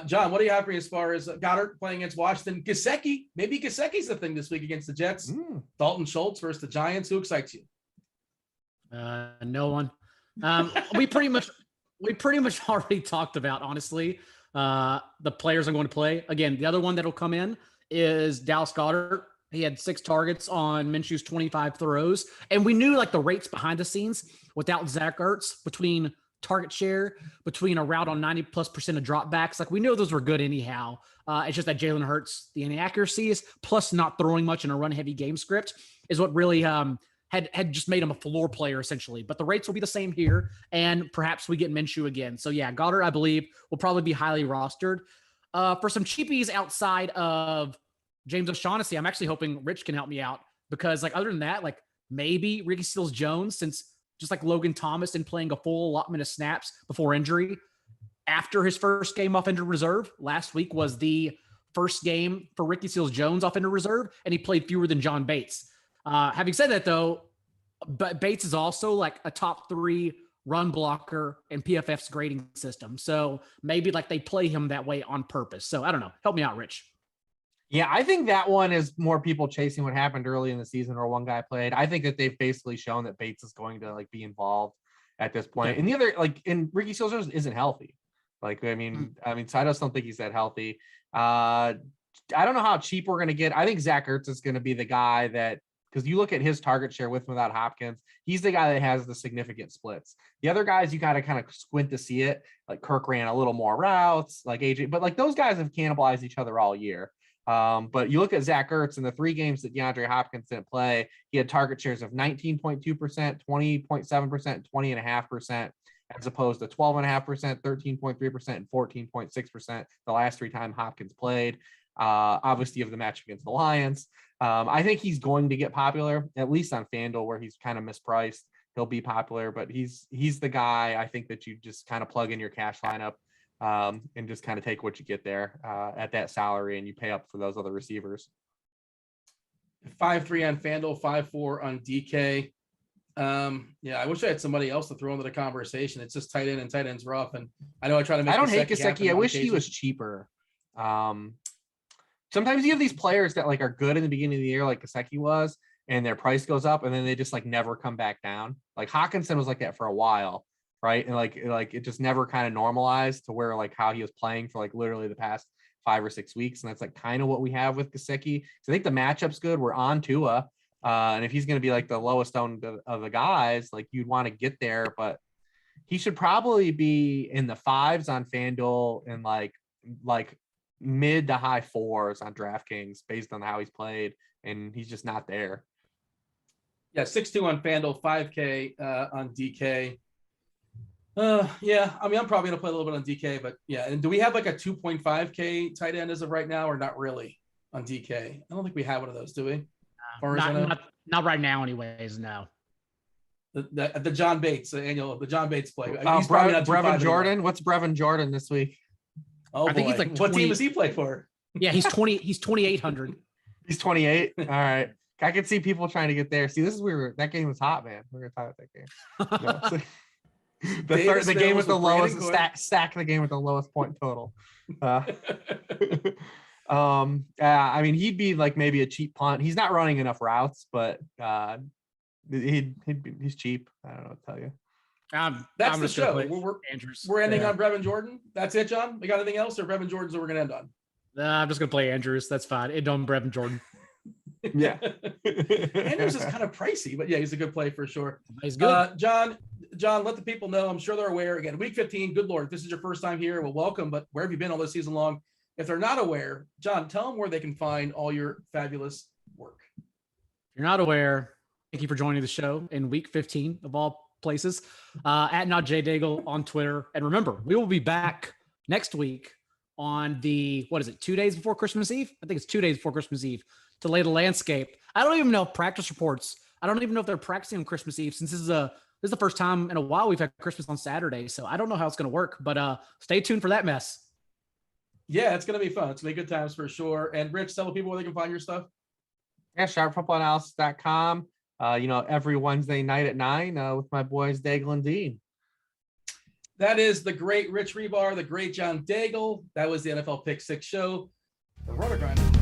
John, what do you have for me as far as Goddard playing against Washington? Gesicki, maybe Gesicki's the thing this week against the Jets. Dalton Schultz versus the Giants. Who excites you? No one. We pretty much already talked about, honestly, the players I'm going to play. Again, the other one that'll come in is Dallas Goedert. He had 6 targets on Minshew's 25 throws. And we knew like the rates behind the scenes without Zach Ertz between target share, between a route on 90+% of dropbacks. Like we knew those were good anyhow. It's just that Jalen Hurts, the inaccuracies, plus not throwing much in a run heavy game script is what really had just made him a floor player essentially. But the rates will be the same here. And perhaps we get Minshew again. So yeah, Goddard, I believe, will probably be highly rostered. For some cheapies outside of James O'Shaughnessy, I'm actually hoping Rich can help me out because like other than that, like maybe Ricky Seals-Jones, since just like Logan Thomas and playing a full allotment of snaps before injury after his first game off injured reserve. Last week was the first game for Ricky Seals-Jones off injured reserve, and he played fewer than John Bates. Having said that though, but Bates is also like a top 3 run blocker in PFF's grading system. So maybe like they play him that way on purpose. So I don't know. Help me out, Rich. Yeah, I think that one is more people chasing what happened early in the season where one guy played. I think that they've basically shown that Bates is going to like be involved at this point. Okay. And the other, like, and Ricky Seals-Jones isn't healthy. Like, I mean, so I just don't think he's that healthy. I don't know how cheap we're going to get. I think Zach Ertz is going to be the guy that, because you look at his target share with and without Hopkins, he's the guy that has the significant splits. The other guys, you got to kind of squint to see it. Like Kirk ran a little more routes, like AJ, but like those guys have cannibalized each other all year. But you look at Zach Ertz in the 3 games that DeAndre Hopkins didn't play, he had target shares of 19.2%, 20.7%, 20.5%, as opposed to 12.5%, 13.3%, and 14.6% the last 3 times Hopkins played. Obviously, you have the match against the Lions. I think he's going to get popular, at least on FanDuel, where he's kind of mispriced. He'll be popular, but he's the guy I think that you just kind of plug in your cash lineup and just kind of take what you get there at that salary, and you pay up for those other receivers. 5-3 on FanDuel, 5-4 on DK. Yeah, I wish I had somebody else to throw into the conversation. It's just tight end and tight end's rough. And I know I try to make. I don't hate Gesicki. I wish he was cheaper. Sometimes you have these players that like are good in the beginning of the year, like Gesicki was, and their price goes up, and then they just like never come back down. Like Hawkinson was like that for a while, right? And like it just never kind of normalized to where like how he was playing for like literally the past 5 or 6 weeks, and that's like kind of what we have with Gesicki. So I think the matchup's good. We're on Tua, and if he's going to be like the lowest owned of the guys, like you'd want to get there, but he should probably be in the 5s on FanDuel and like mid to high 4s on DraftKings based on how he's played, and he's just not there. Yeah, 6-2 on FanDuel, 5K on DK. Yeah, I mean, I'm probably gonna play a little bit on DK, but yeah. And do we have like a 2.5K tight end as of right now, or not really on DK? I don't think we have one of those, do we? Not right now, anyways. No. The John Bates the John Bates play. He's probably not Brevin Jordan. Anymore. What's Brevin Jordan this week? Oh, I think he's like 20. What team does he play for? Yeah, he's 20. He's 2,800. He's 28. All right. I could see people trying to get there. See, this is where that game was hot, man. We're gonna talk about that game. No, the game with the lowest stack the game with the lowest point total. I mean, he'd be like maybe a cheap punt. He's not running enough routes, but he's cheap. I don't know what to tell you. That's the show. We're ending on Brevin Jordan. That's it, John. We got anything else, or Brevin Jordan's what we're gonna end on? I'm just gonna play Andrews. That's fine. End on Brevin Jordan. Yeah. Andrews is kind of pricey, but yeah, he's a good play for sure. He's good. John, let the people know. I'm sure they're aware. Again, week 15. Good Lord, if this is your first time here, well, welcome. But where have you been all this season long? If they're not aware, John, tell them where they can find all your fabulous work. If you're not aware, thank you for joining the show in week 15 of all places. At @Daigle on Twitter. And remember, we will be back next week on 2 days before Christmas Eve? I think it's 2 days before Christmas Eve to lay the landscape. I don't even know practice reports. I don't even know if they're practicing on Christmas Eve, since this is the first time in a while we've had Christmas on Saturday. So I don't know how it's going to work, but stay tuned for that mess. Yeah, it's going to be fun. It's going to be good times for sure. And Rich, tell the people where they can find your stuff. Yeah, sharpfootballanalysis.com. Every Wednesday night at 9 with my boys Daigle and Dean. That is the great Rich Hribar, the great John Daigle. That was the NFL Pick Six show. The Rotogrinders